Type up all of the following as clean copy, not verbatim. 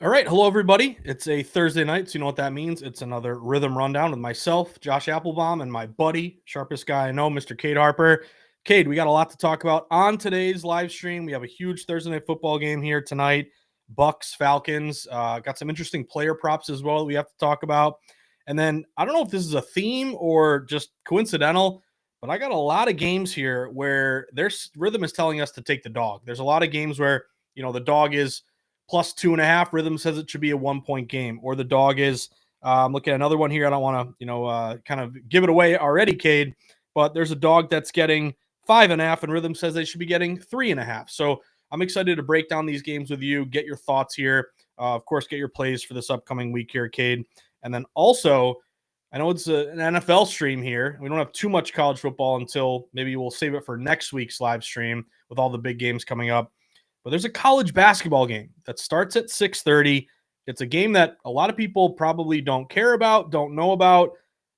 All right. Hello, everybody. It's a Thursday night, so you know what that means. It's another Rithmm Rundown with myself, Josh Applebaum, and my buddy, sharpest guy I know, Mr. Cade Harper. Cade, we got a lot to talk about on today's live stream. We have a huge Thursday night football game here tonight. Bucks, Falcons. Got some interesting player props as well that we have to talk about. And then I don't know if this is a theme or just coincidental, but I got a lot of games here where there's Rithmm is telling us to take the dog. There's a lot of games where, the dog is plus 2.5. Rithmm says it should be a 1-point game, or the dog is. Look at another one here. I don't want to, kind of give it away already, Cade, but there's a dog that's getting 5.5, and Rithmm says they should be getting 3.5. So I'm excited to break down these games with you, get your thoughts here. Of course, get your plays for this upcoming week here, Cade. And then also, I know it's an NFL stream here. We don't have too much college football until maybe we'll save it for next week's live stream with all the big games coming up. But there's a college basketball game that starts at 6:30. It's a game that a lot of people probably don't care about, don't know about.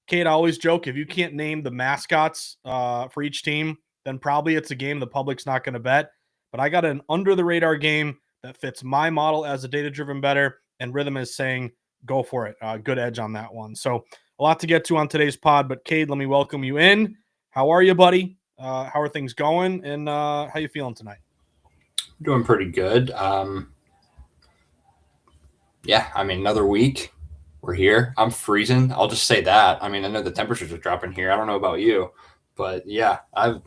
Kate, I always joke, if you can't name the mascots for each team, then probably it's a game the public's not going to bet. But I got an under-the-radar game that fits my model as a data-driven bettor, and Rithmm is saying go for it. Good edge on that one. So a lot to get to on today's pod, but Cade, let me welcome you in. How are you, buddy? How are things going, and how you feeling tonight? Doing pretty good. Yeah, another week. We're here. I'm freezing. I'll just say that. I know the temperatures are dropping here. I don't know about you, but yeah, I'm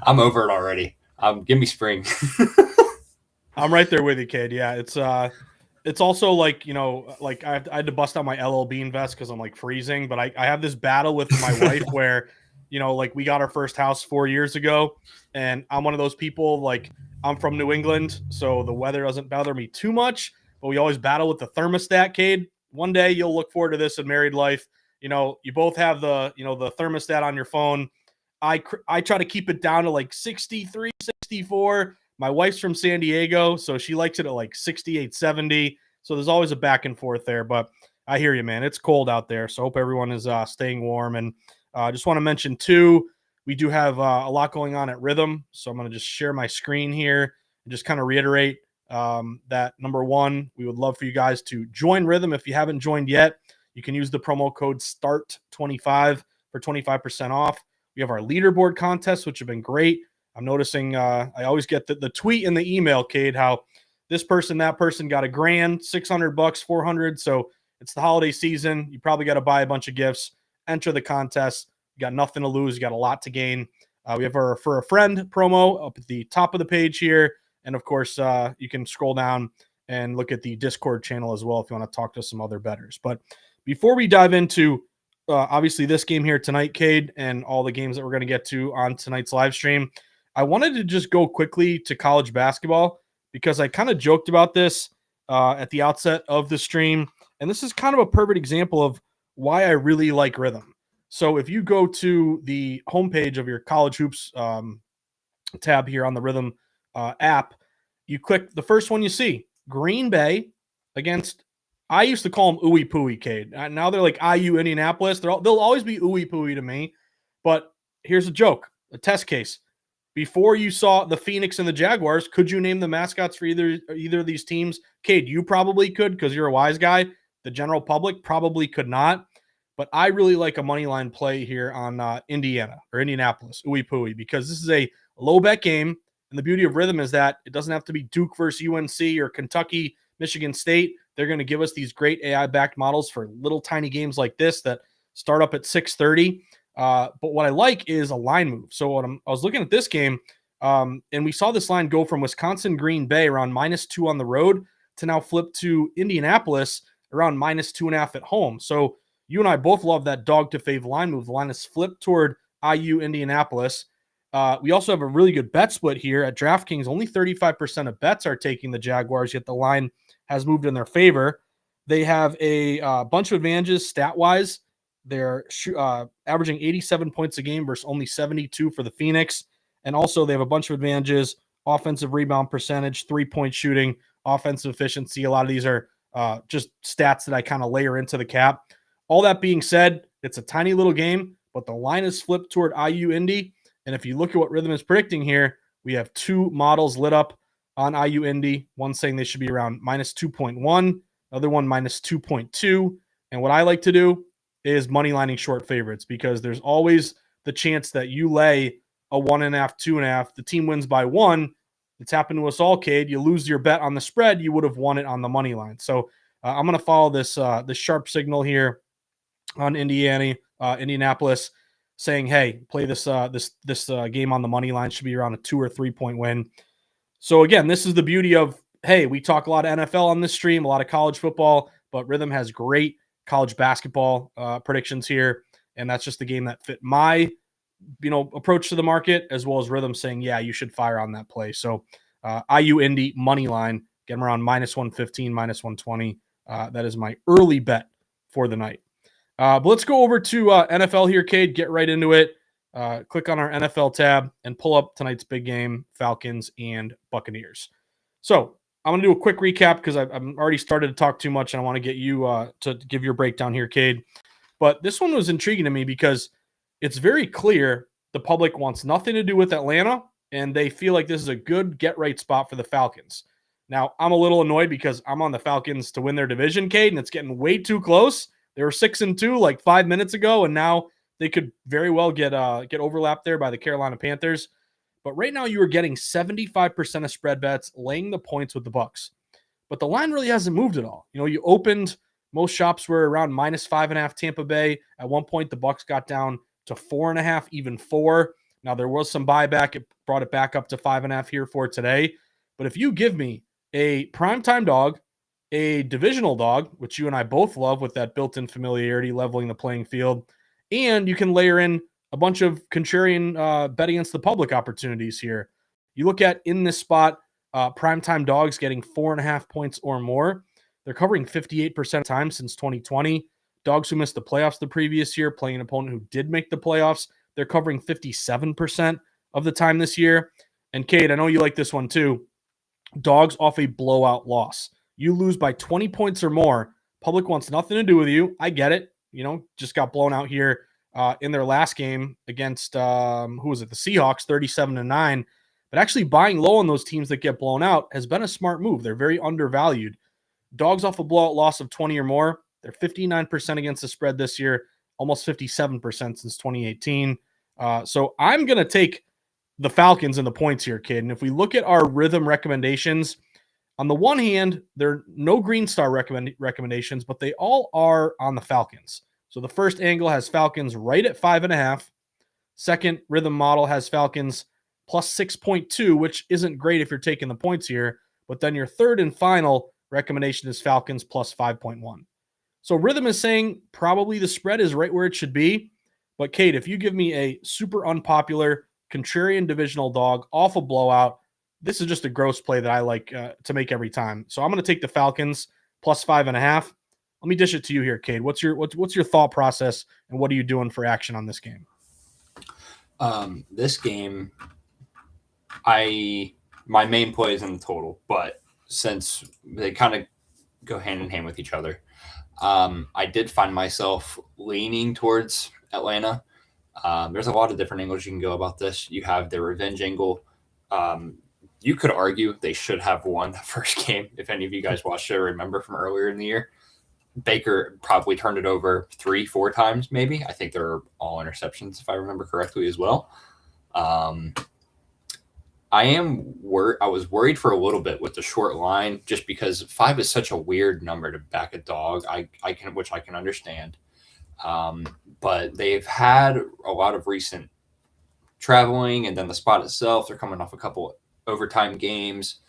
over it already. Give me spring. I'm right there with you, kid. Yeah, it's also like, I had to bust out my LL Bean vest because I'm like freezing, but I have this battle with my wife where, we got our first house 4 years ago, and I'm one of those people, I'm from New England, so the weather doesn't bother me too much, but we always battle with the thermostat, Cade. One day you'll look forward to this in married life. You both have the thermostat on your phone. I try to keep it down to like 63, 64. My wife's from San Diego, so she likes it at like 68, 70. So there's always a back and forth there, but I hear you, man. It's cold out there, so hope everyone is staying warm. And I just want to mention, too, we do have a lot going on at Rithmm, so I'm going to just share my screen here and just kind of reiterate that, number one, we would love for you guys to join Rithmm. If you haven't joined yet, you can use the promo code START25 for 25% off. We have our leaderboard contests, which have been great. I'm noticing I always get the tweet in the email, Cade, how this person, that person got $1,000, $600, $400. So it's the holiday season. You probably got to buy a bunch of gifts, enter the contest. You got nothing to lose. You got a lot to gain. We have our For a Friend promo up at the top of the page here. And of course, you can scroll down and look at the Discord channel as well if you want to talk to some other bettors. But before we dive into obviously this game here tonight, Cade, and all the games that we're going to get to on tonight's live stream, I wanted to just go quickly to college basketball because I kind of joked about this at the outset of the stream. And this is kind of a perfect example of why I really like Rithmm. So if you go to the homepage of your college hoops tab here on the Rithmm app, you click the first one you see, Green Bay against, I used to call them ooey pooey, Cade. Now they're like IU Indianapolis. They'll always be ooey pooey to me. But here's a joke, a test case. Before you saw the Phoenix and the Jaguars, could you name the mascots for either of these teams? Cade, you probably could because you're a wise guy. The general public probably could not. But I really like a money line play here on Indianapolis, ooey pooey, because this is a low bet game. And the beauty of Rithmm is that it doesn't have to be Duke versus UNC or Kentucky, Michigan State. They're going to give us these great AI-backed models for little tiny games like this that start up at 6:30. But what I like is a line move. So I was looking at this game, and we saw this line go from Wisconsin Green Bay around -2 on the road to now flip to Indianapolis around -2.5 at home. So you and I both love that dog to fave line move. The line is flipped toward IU Indianapolis. We also have a really good bet split here at DraftKings. Only 35% of bets are taking the Jaguars, yet the line has moved in their favor. They have a bunch of advantages stat-wise. They're averaging 87 points a game versus only 72 for the Phoenix. And also they have a bunch of advantages, offensive rebound percentage, three-point shooting, offensive efficiency. A lot of these are just stats that I kind of layer into the cap. All that being said, it's a tiny little game, but the line is flipped toward IU Indy. And if you look at what Rithmm is predicting here, we have two models lit up on IU Indy. One saying they should be around minus 2.1, other one minus 2.2. And what I like to do is money lining short favorites, because there's always the chance that you lay a 1.5, 2.5. The team wins by 1. It's happened to us all, Cade. You lose your bet on the spread, you would have won it on the money line. So I'm going to follow this sharp signal here on Indianapolis, saying, hey, play this game on the money line. Should be around a 2 or 3 point win. So again, this is the beauty of, hey, we talk a lot of NFL on this stream, a lot of college football, but Rithmm has great college basketball predictions here, and that's just the game that fit my approach to the market, as well as Rithmm saying, yeah, you should fire on that play. So IU Indy money line, get them around minus 115, minus 120. That is my early bet for the night. But let's go over to NFL here, Cade. Get right into it. Click on our NFL tab and pull up tonight's big game, Falcons and Buccaneers. So I'm going to do a quick recap because I've already started to talk too much, and I want to get you to give your breakdown here, Cade. But this one was intriguing to me because it's very clear the public wants nothing to do with Atlanta, and they feel like this is a good get-right spot for the Falcons. Now, I'm a little annoyed because I'm on the Falcons to win their division, Cade, and it's getting way too close. They were 6-2 like 5 minutes ago, and now they could very well get overlapped there by the Carolina Panthers. But right now, you are getting 75% of spread bets laying the points with the Bucs. But the line really hasn't moved at all. You opened, most shops were around minus 5.5 Tampa Bay. At one point, the Bucs got down to 4.5, even 4. Now, there was some buyback. It brought it back up to 5.5 here for today. But if you give me a primetime dog, a divisional dog, which you and I both love with that built-in familiarity, leveling the playing field, and you can layer in a bunch of contrarian bet against the public opportunities here. You look at in this spot, primetime dogs getting 4.5 points or more. They're covering 58% of the time since 2020. Dogs who missed the playoffs the previous year, playing an opponent who did make the playoffs, they're covering 57% of the time this year. And Cade, I know you like this one too. Dogs off a blowout loss. You lose by 20 points or more. Public wants nothing to do with you. I get it. Just got blown out here in their last game against, who was it? The Seahawks, 37-9. But actually buying low on those teams that get blown out has been a smart move. They're very undervalued. Dogs off a blowout loss of 20 or more. They're 59% against the spread this year, almost 57% since 2018. So I'm going to take the Falcons and the points here, kid. And if we look at our Rithmm recommendations, on the one hand, there are no Green Star recommendations, but they all are on the Falcons. So the first angle has Falcons right at 5.5. Second Rithmm model has Falcons plus 6.2, which isn't great if you're taking the points here. But then your third and final recommendation is Falcons plus 5.1. So Rithmm is saying probably the spread is right where it should be. But Kate, if you give me a super unpopular contrarian divisional dog off a blowout, this is just a gross play that I like to make every time. So I'm going to take the Falcons plus 5.5. Let me dish it to you here, Cade. What's your thought process, and what are you doing for action on this game? This game, my main play is in the total, but since they kind of go hand in hand with each other, I did find myself leaning towards Atlanta. There's a lot of different angles you can go about this. You have the revenge angle. You could argue they should have won the first game. If any of you guys watched it or remember from earlier in the year, Baker probably turned it over 3-4 times, maybe. I think they're all interceptions, if I remember correctly as well. I was worried for a little bit with the short line, just because 5 is such a weird number to back a dog. Which I can understand. But they've had a lot of recent traveling, and then the spot itself, they're coming off a couple overtime games,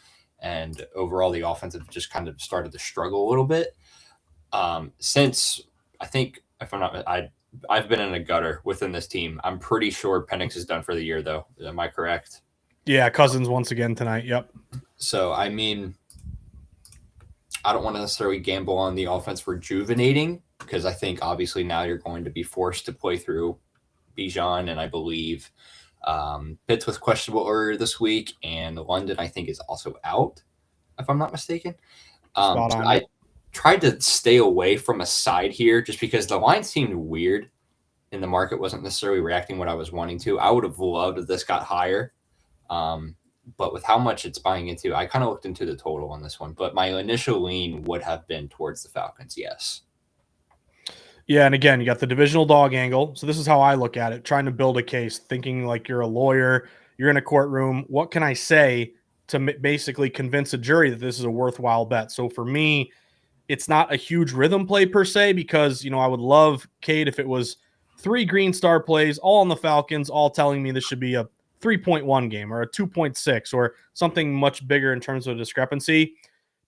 and overall the offense have just kind of started to struggle a little bit. Since I think, if I'm not, I've been in a gutter within this team. I'm pretty sure Penix is done for the year, though. Am I correct? Yeah, Cousins once again tonight. Yep. So, I mean, I don't want to necessarily gamble on the offense rejuvenating, because I think obviously now you're going to be forced to play through Bijan, and I believe Pitts was questionable earlier this week, and London, I think, is also out, if I'm not mistaken. I tried to stay away from a side here just because the line seemed weird and the market wasn't necessarily reacting what I was wanting to. I would have loved if this got higher. But with how much it's buying into, I kind of looked into the total on this one. But my initial lean would have been towards the Falcons, yes. Yeah, and again, you got the divisional dog angle. So this is how I look at it, trying to build a case, thinking like you're a lawyer, you're in a courtroom. What can I say to basically convince a jury that this is a worthwhile bet? So for me, it's not a huge rhythm play per se because, I would love, Cade, if it was 3 green star plays, all on the Falcons, all telling me this should be a 3.1 game or a 2.6 or something much bigger in terms of discrepancy.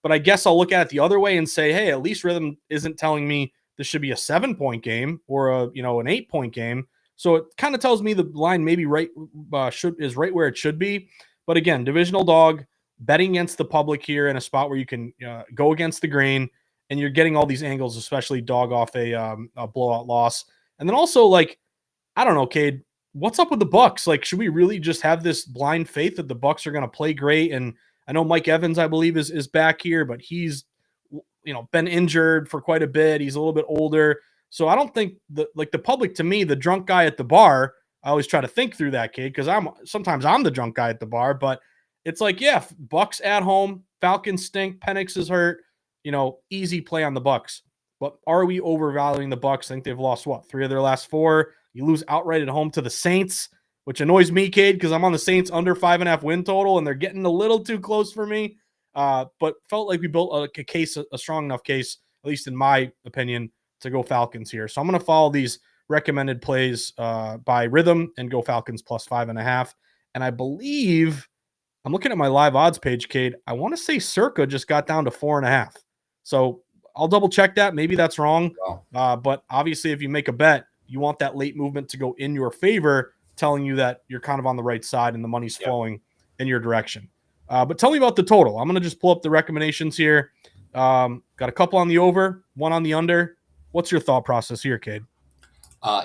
But I guess I'll look at it the other way and say, hey, at least rhythm isn't telling me this should be a 7-point game or an 8-point game. So it kind of tells me the line maybe is right where it should be. But again, divisional dog, betting against the public here in a spot where you can go against the grain, and you're getting all these angles, especially dog off a blowout loss. And then also, like, I don't know, Cade, what's up with the Bucs? Like, should we really just have this blind faith that the Bucs are going to play great? And I know Mike Evans, I believe, is back here, but he's been injured for quite a bit. He's a little bit older. So I don't think the public, to me, the drunk guy at the bar, I always try to think through that, Cade, because sometimes I'm the drunk guy at the bar, but it's like, yeah, Bucs at home, Falcons stink, Penix is hurt, easy play on the Bucs. But are we overvaluing the Bucs? I think they've lost 3 of their last 4. You lose outright at home to the Saints, which annoys me, Cade, because I'm on the Saints under 5.5 win total, and they're getting a little too close for me. But felt like we built a strong enough case, at least in my opinion, to go Falcons here. So I'm going to follow these recommended plays by Rithmm and go Falcons plus 5.5. And I believe I'm looking at my live odds page, Cade. I want to say Circa just got down to 4.5. So I'll double check that. Maybe that's wrong. But obviously, if you make a bet, you want that late movement to go in your favor, telling you that you're kind of on the right side and the money's flowing in your direction. But tell me about the total. I'm going to just pull up the recommendations here. Got a couple on the over, 1 on the under. What's your thought process here, Cade?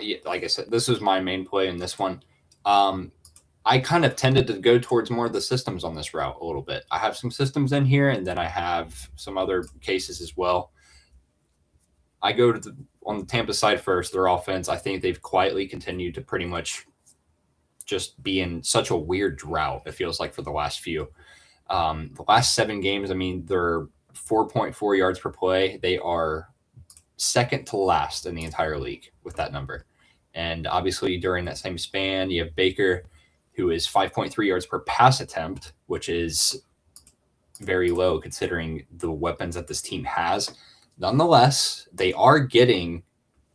Yeah, like I said, this was my main play in this one. I kind of tended to go towards more of the systems on this route a little bit. I have some systems in here, and then I have some other cases as well. I go to on the Tampa side first, their offense. I think they've quietly continued to pretty much just be in such a weird drought, it feels like, for the last few. The last 7 games, I mean, they're 4.4 yards per play. They are second to last in the entire league with that number. And obviously, during that same span, you have Baker, who is 5.3 yards per pass attempt, which is very low considering the weapons that this team has. Nonetheless, they are getting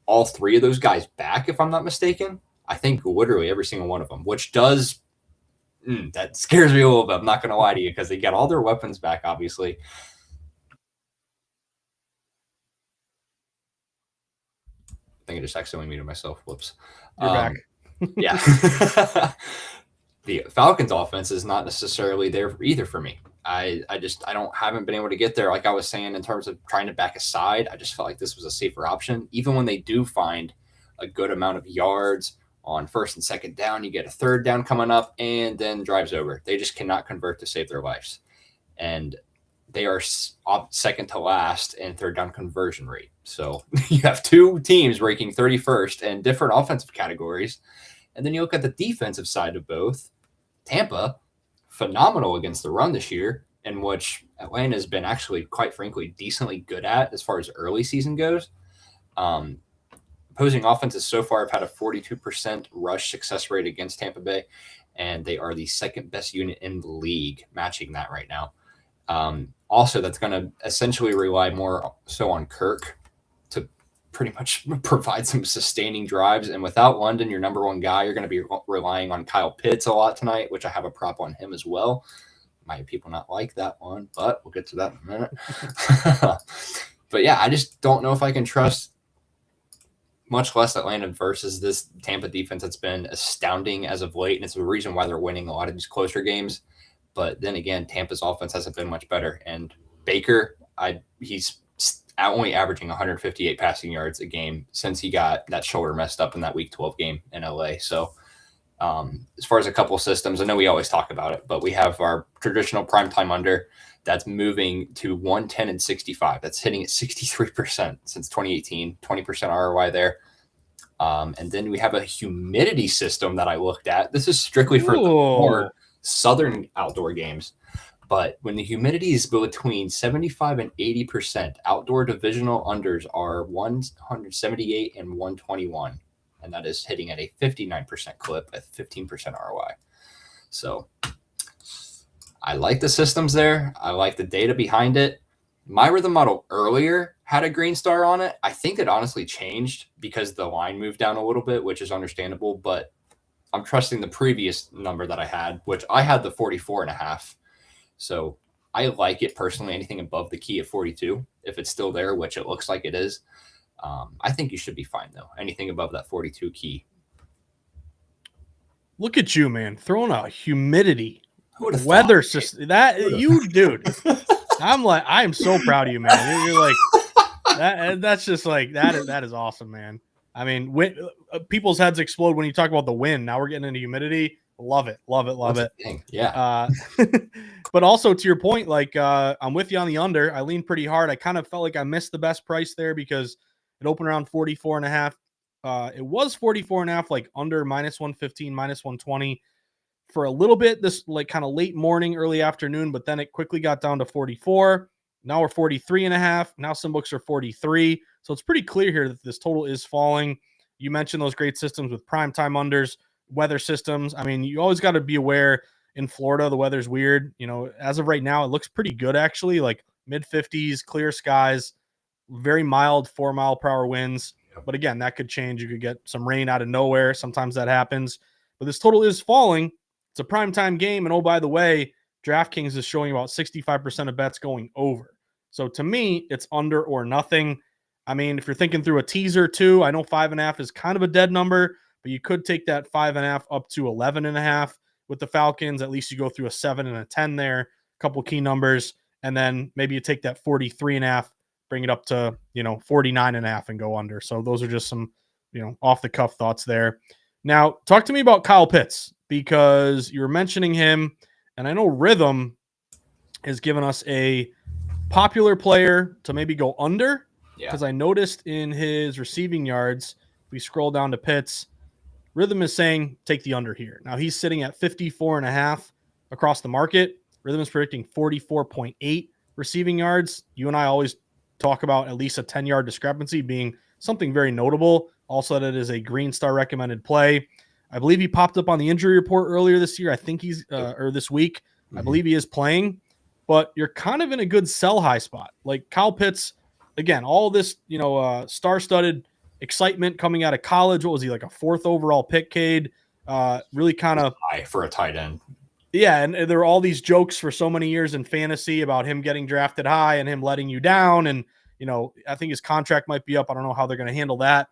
all 3 of those guys back, if I'm not mistaken. I think literally every single one of them, which does that scares me a little bit. I'm not going to lie to you, because they got all their weapons back, obviously. I think I just accidentally muted myself. Whoops. You're back. Yeah. The Falcons offense is not necessarily there either for me. I haven't been able to get there. Like I was saying, in terms of trying to back a side, I just felt like this was a safer option. Even when they do find a good amount of yards on first and second down, you get a third down coming up and then drives over. They just cannot convert to save their lives. And they are second to last in third down conversion rate. So you have 2 teams ranking 31st in different offensive categories. And then you look at the defensive side of both. Tampa, phenomenal against the run this year, in which Atlanta has been actually, quite frankly, decently good at as far as early season goes. Opposing offenses so far have had a 42% rush success rate against Tampa Bay, and they are the second best unit in the league, matching that right now. Also, that's going to essentially rely more so on Kirk to pretty much provide some sustaining drives. And without London, your number 1 guy, you're going to be relying on Kyle Pitts a lot tonight, which I have a prop on him as well. Might people not like that one, but we'll get to that in a minute. But yeah, I just don't know if I can trust much less Atlanta versus this Tampa defense that's been astounding as of late. And it's the reason why they're winning a lot of these closer games. But then again, Tampa's offense hasn't been much better. And Baker, he's only averaging 158 passing yards a game since he got that shoulder messed up in that Week 12 game in LA. So as far as a couple systems, I know we always talk about it, but we have our traditional primetime under that's moving to 110 and 65. That's hitting at 63% since 2018, 20% ROI there. And then we have a humidity system that I looked at. This is strictly for the board. southern outdoor games. But when the humidity is between 75 and 80%, outdoor divisional unders are 178 and 121. And that is hitting at a 59% clip at 15% ROI. So I like the systems there. I like the data behind it. My Rithmm model earlier had a green star on it. I think it honestly changed because the line moved down a little bit, which is understandable. But I'm trusting the previous number that I had, which I had the 44.5. So I like it personally. Anything above the key at 42, if it's still there, which it looks like it is, I think you should be fine, though. Anything above that 42 key. Look at you, man, throwing a humidity weather system. That you, dude. I am so proud of you, man. You're like that. That's just like that. That is awesome, man. I mean, people's heads explode when you talk about the wind. Now we're getting into humidity. Love it. Yeah. But also to your point, like I'm with you on the under. I leaned pretty hard. I kind of felt like I missed the best price there because it opened around 44.5. It was 44.5, like under -115, -120 for a little bit. This like kind of late morning, early afternoon, but then it quickly got down to 44. Now we're 43.5. Now some books are 43. So it's pretty clear here that this total is falling. You mentioned those great systems with primetime unders, weather systems. I mean, you always got to be aware in Florida, the weather's weird. You know, as of right now, it looks pretty good, actually, like mid 50s, clear skies, very mild 4-mile-per-hour winds. But again, that could change. You could get some rain out of nowhere. Sometimes that happens. But this total is falling. It's a primetime game. And oh, by the way, DraftKings is showing about 65% of bets going over. So to me, it's under or nothing. I mean, if you're thinking through a teaser too, I know 5.5 is kind of a dead number, but you could take that 5.5 up to 11.5 with the Falcons. At least you go through a 7 and a 10 there, a couple key numbers, and then maybe you take that 43.5, bring it up to 49.5 and go under. So those are just some off the cuff thoughts there. Now, talk to me about Kyle Pitts because you were mentioning him, and I know Rithmm has given us a popular player to maybe go under. Because I noticed in his receiving yards, we scroll down to Pitts, Rithmm is saying take the under here. Now he's sitting at 54.5 across the market. Rithmm is predicting 44.8 receiving yards. You and I always talk about at least a 10-yard discrepancy being something very notable. Also, that it is a green star recommended play. I believe he popped up on the injury report earlier this year. I think he's or this week. I believe he is playing, but you're kind of in a good sell high spot. Like Kyle Pitts, again, all this, star-studded excitement coming out of college. What was he, like a 4th overall pick, Cade? Really kind of high for a tight end. Yeah, and there were all these jokes for so many years in fantasy about him getting drafted high and him letting you down. And, I think his contract might be up. I don't know how they're going to handle that.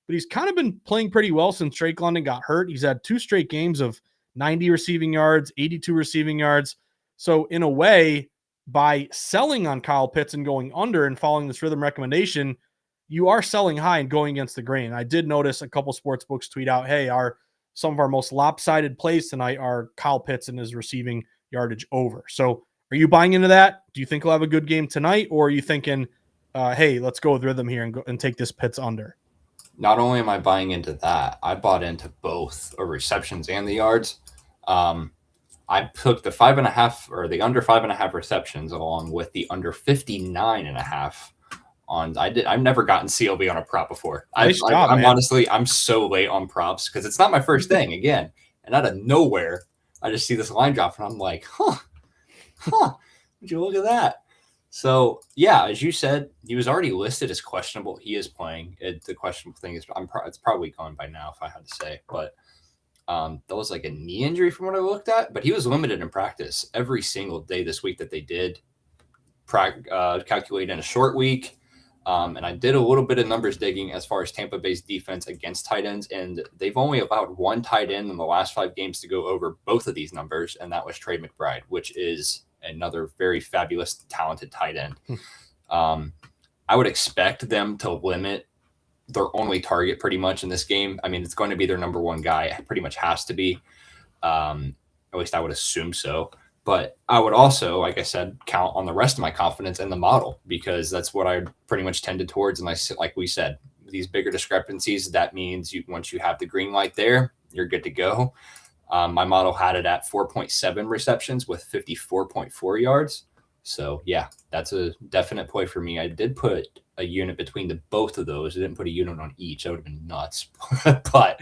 But he's kind of been playing pretty well since Drake London got hurt. He's had 2 straight games of 90 receiving yards, 82 receiving yards. So in a way, by selling on Kyle Pitts and going under and following this Rithmm recommendation, you are selling high and going against the grain. I did notice a couple sports books tweet out, hey, some of our most lopsided plays tonight are Kyle Pitts and his receiving yardage over. So are you buying into that? Do you think he'll have a good game tonight? Or are you thinking, hey, let's go with Rithmm here and take this Pitts under? Not only am I buying into that, I bought into both the receptions and the yards. I took the 5.5 or the under 5.5 receptions along with the under 59.5 on. I've never gotten CLB on a prop before. Nice job, I'm honestly, I'm so late on props because it's not my first thing again. And out of nowhere, I just see this line drop and I'm like, would you look at that? So yeah, as you said, he was already listed as questionable. He is playing. The questionable thing is, it's probably gone by now if I had to say, but that was like a knee injury from what I looked at. But he was limited in practice every single day this week that they did calculate in a short week. And I did a little bit of numbers digging as far as Tampa Bay's defense against tight ends, and they've only allowed 1 tight end in the last 5 games to go over both of these numbers, and that was Trey McBride, which is another very fabulous, talented tight end. I would expect them to limit their only target pretty much in this game. I mean, it's going to be their number 1 guy. It pretty much has to be. At least I would assume so. But I would also, like I said, count on the rest of my confidence in the model because that's what I pretty much tended towards. And like we said, these bigger discrepancies, that means once you have the green light there, you're good to go. My model had it at 4.7 receptions with 54.4 yards. So yeah, that's a definite play for me. I did put a unit between the both of those. I didn't put a unit on each. That would have been nuts. But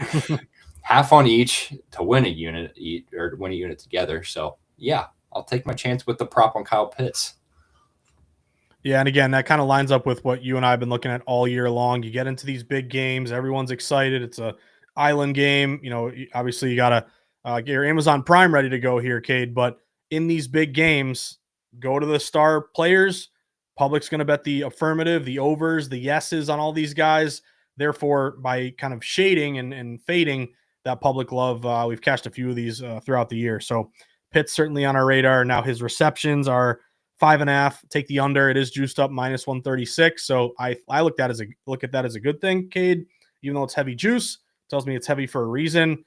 half on each to win a unit or win a unit together. So yeah, I'll take my chance with the prop on Kyle Pitts. Yeah, and again, that kind of lines up with what you and I have been looking at all year long. You get into these big games, everyone's excited. It's a island game. Obviously you gotta get your Amazon Prime ready to go here, Cade. But in these big games, go to the star players. Public's going to bet the affirmative, the overs, the yeses on all these guys. Therefore, by kind of shading and fading that public love, we've cashed a few of these throughout the year. So Pitt's certainly on our radar. Now his receptions are 5.5. Take the under. It is juiced up -136. So I look at that as a good thing, Cade. Even though it's heavy juice, tells me it's heavy for a reason.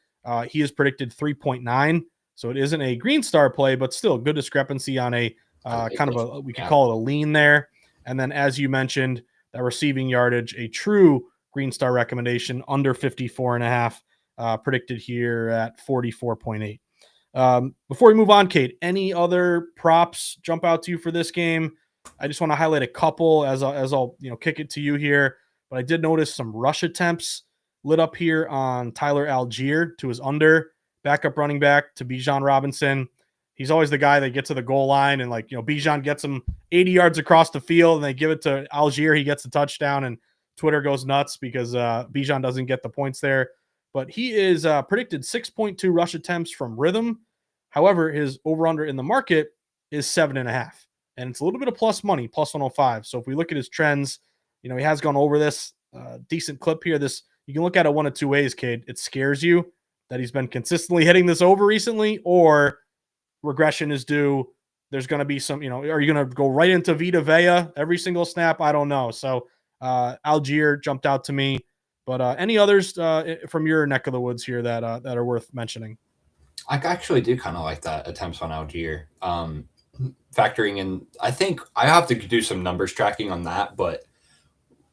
He is predicted 3.9. So it isn't a green star play, but still good discrepancy on a kind of a, we could call it a lean there. And then, as you mentioned, that receiving yardage, a true green star recommendation under 54.5, predicted here at 44.8. Before we move on, Kate, any other props jump out to you for this game? I just want to highlight a couple as I'll kick it to you here. But I did notice some rush attempts lit up here on Tyler Algier to his under, backup running back to Bijan Robinson. He's always the guy that gets to the goal line and Bijan gets him 80 yards across the field and they give it to Algier. He gets the touchdown and Twitter goes nuts because Bijan doesn't get the points there. But he is predicted 6.2 rush attempts from Rithmm. However, his over-under in the market is 7.5. And it's a little bit of plus money, plus 105. So if we look at his trends, he has gone over this decent clip here. You can look at it one of two ways, Cade. It scares you that he's been consistently hitting this over recently, or regression is due. There's going to be some, are you going to go right into Vita Vea every single snap? I don't know. So Algier jumped out to me. But any others from your neck of the woods here that are worth mentioning? I actually do kind of like that attempts on Algier. Factoring in, I think I have to do some numbers tracking on that, but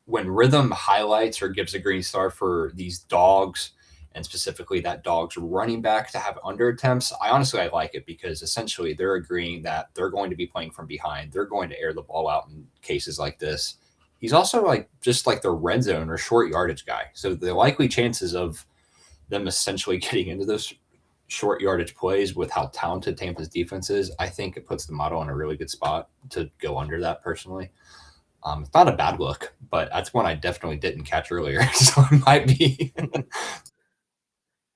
when Rithmm highlights or gives a green star for these dogs, and specifically that dog's running back to have under attempts, I like it because essentially they're agreeing that they're going to be playing from behind. They're going to air the ball out in cases like this. He's also just like the red zone or short yardage guy. So the likely chances of them essentially getting into those short yardage plays with how talented Tampa's defense is, I think it puts the model in a really good spot to go under that personally. It's not a bad look, but that's one I definitely didn't catch earlier. So it might be.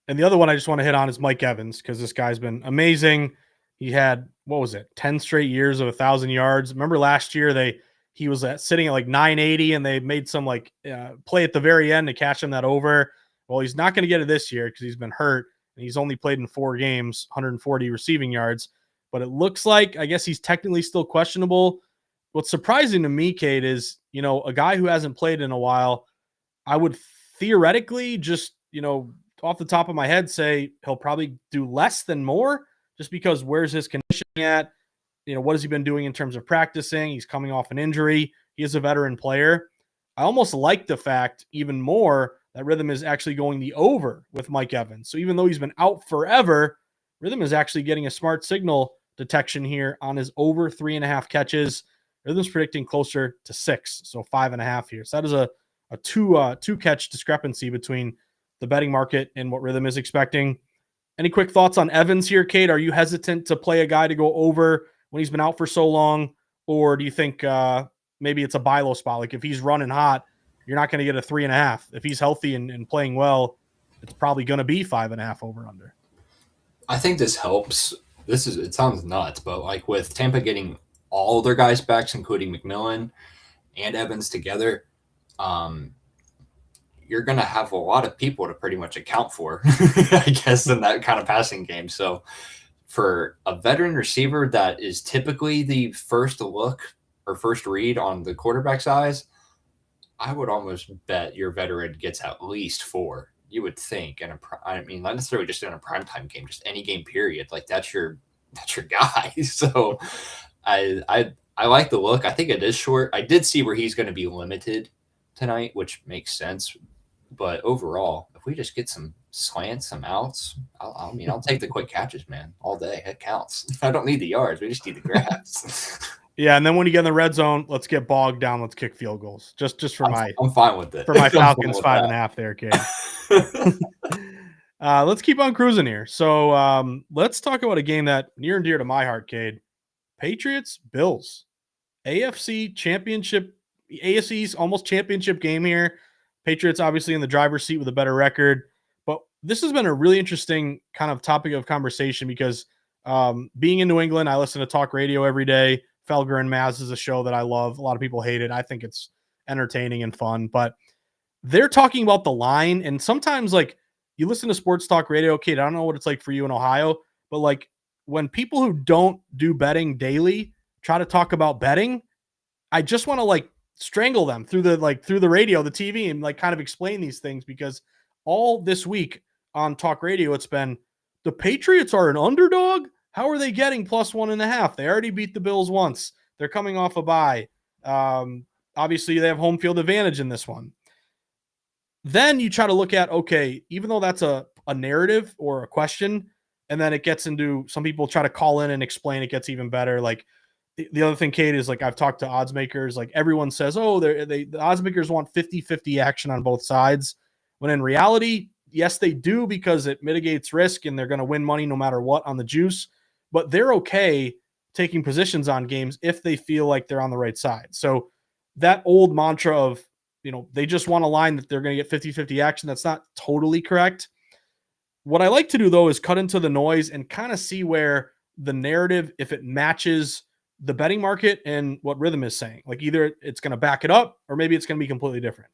And the other one I just want to hit on is Mike Evans, because this guy's been amazing. He had, 10 straight years of 1,000 yards. Remember last year he was sitting at 980 and they made some play at the very end to catch him that over. Well, he's not going to get it this year because he's been hurt. And he's only played in 4 games, 140 receiving yards. But it looks like, I guess he's technically still questionable. What's surprising to me, Kate, is, a guy who hasn't played in a while, I would theoretically just, off the top of my head say he'll probably do less than more, just because where's his conditioning at? What has he been doing in terms of practicing? He's coming off an injury. He is a veteran player. I almost like the fact even more that Rithmm is actually going the over with Mike Evans. So even though he's been out forever, Rithmm is actually getting a smart signal detection here on his over 3.5 catches. Rhythm's predicting closer to 6, so 5.5 here. So that is a two catch discrepancy between the betting market and what Rithmm is expecting. Any quick thoughts on Evans here, Kate? Are you hesitant to play a guy to go over when he's been out for so long? Or do you think maybe it's a buy low spot? Like if he's running hot, you're not going to get a 3.5. If he's healthy and playing well, it's probably going to be 5.5 over under. I think this helps. It sounds nuts, but with Tampa getting all their guys back, including McMillan and Evans together, you're going to have a lot of people to pretty much account for, I guess, in that kind of passing game. So for a veteran receiver that is typically the first look or first read on the quarterback size, I would almost bet your veteran gets at least 4. You would think, and not necessarily just in a primetime game, just any game period. That's your guy. So I like the look. I think it is short. I did see where he's going to be limited tonight, which makes sense. But overall, if we just get some slants, some outs. I'll take the quick catches, man, all day. It counts. I don't need the yards. We just need the grabs. Yeah, and then when you get in the red zone, let's get bogged down. Let's kick field goals. Just for I'm fine with it. for my I'm fine Falcons with 5.5 there, Cade. Let's keep on cruising here. So let's talk about a game that near and dear to my heart, Cade. Patriots, Bills. AFC championship, AFC's almost championship game here. Patriots obviously in the driver's seat with a better record. But this has been a really interesting kind of topic of conversation because being in New England, I listen to talk radio every day. Felger and Maz is a show that I love. A lot of people hate it. I think it's entertaining and fun. But they're talking about the line. And sometimes, like, you listen to sports talk radio, Kate, I don't know what it's like for you in Ohio, but like when people who don't do betting daily try to talk about betting, I just want to like strangle them through the radio, the TV, and like kind of explain these things because all this week on talk radio, it's been the Patriots are an underdog. How are they getting +1.5? They already beat the Bills once. They're coming off a bye. Obviously, they have home field advantage in this one. Then you try to look at, okay, even though that's a narrative or a question, and then it gets into some people try to call in and explain, it gets even better. Like the other thing, Kate, is like I've talked to odds makers, like everyone says, oh, the odds makers want 50-50 action on both sides. When in reality, yes, they do because it mitigates risk and they're going to win money no matter what on the juice. But they're okay taking positions on games if they feel like they're on the right side. So that old mantra of, they just want a line that they're going to get 50-50 action, that's not totally correct. What I like to do, though, is cut into the noise and kind of see where the narrative, if it matches the betting market and what Rithmm is saying. Like either it's going to back it up or maybe it's going to be completely different.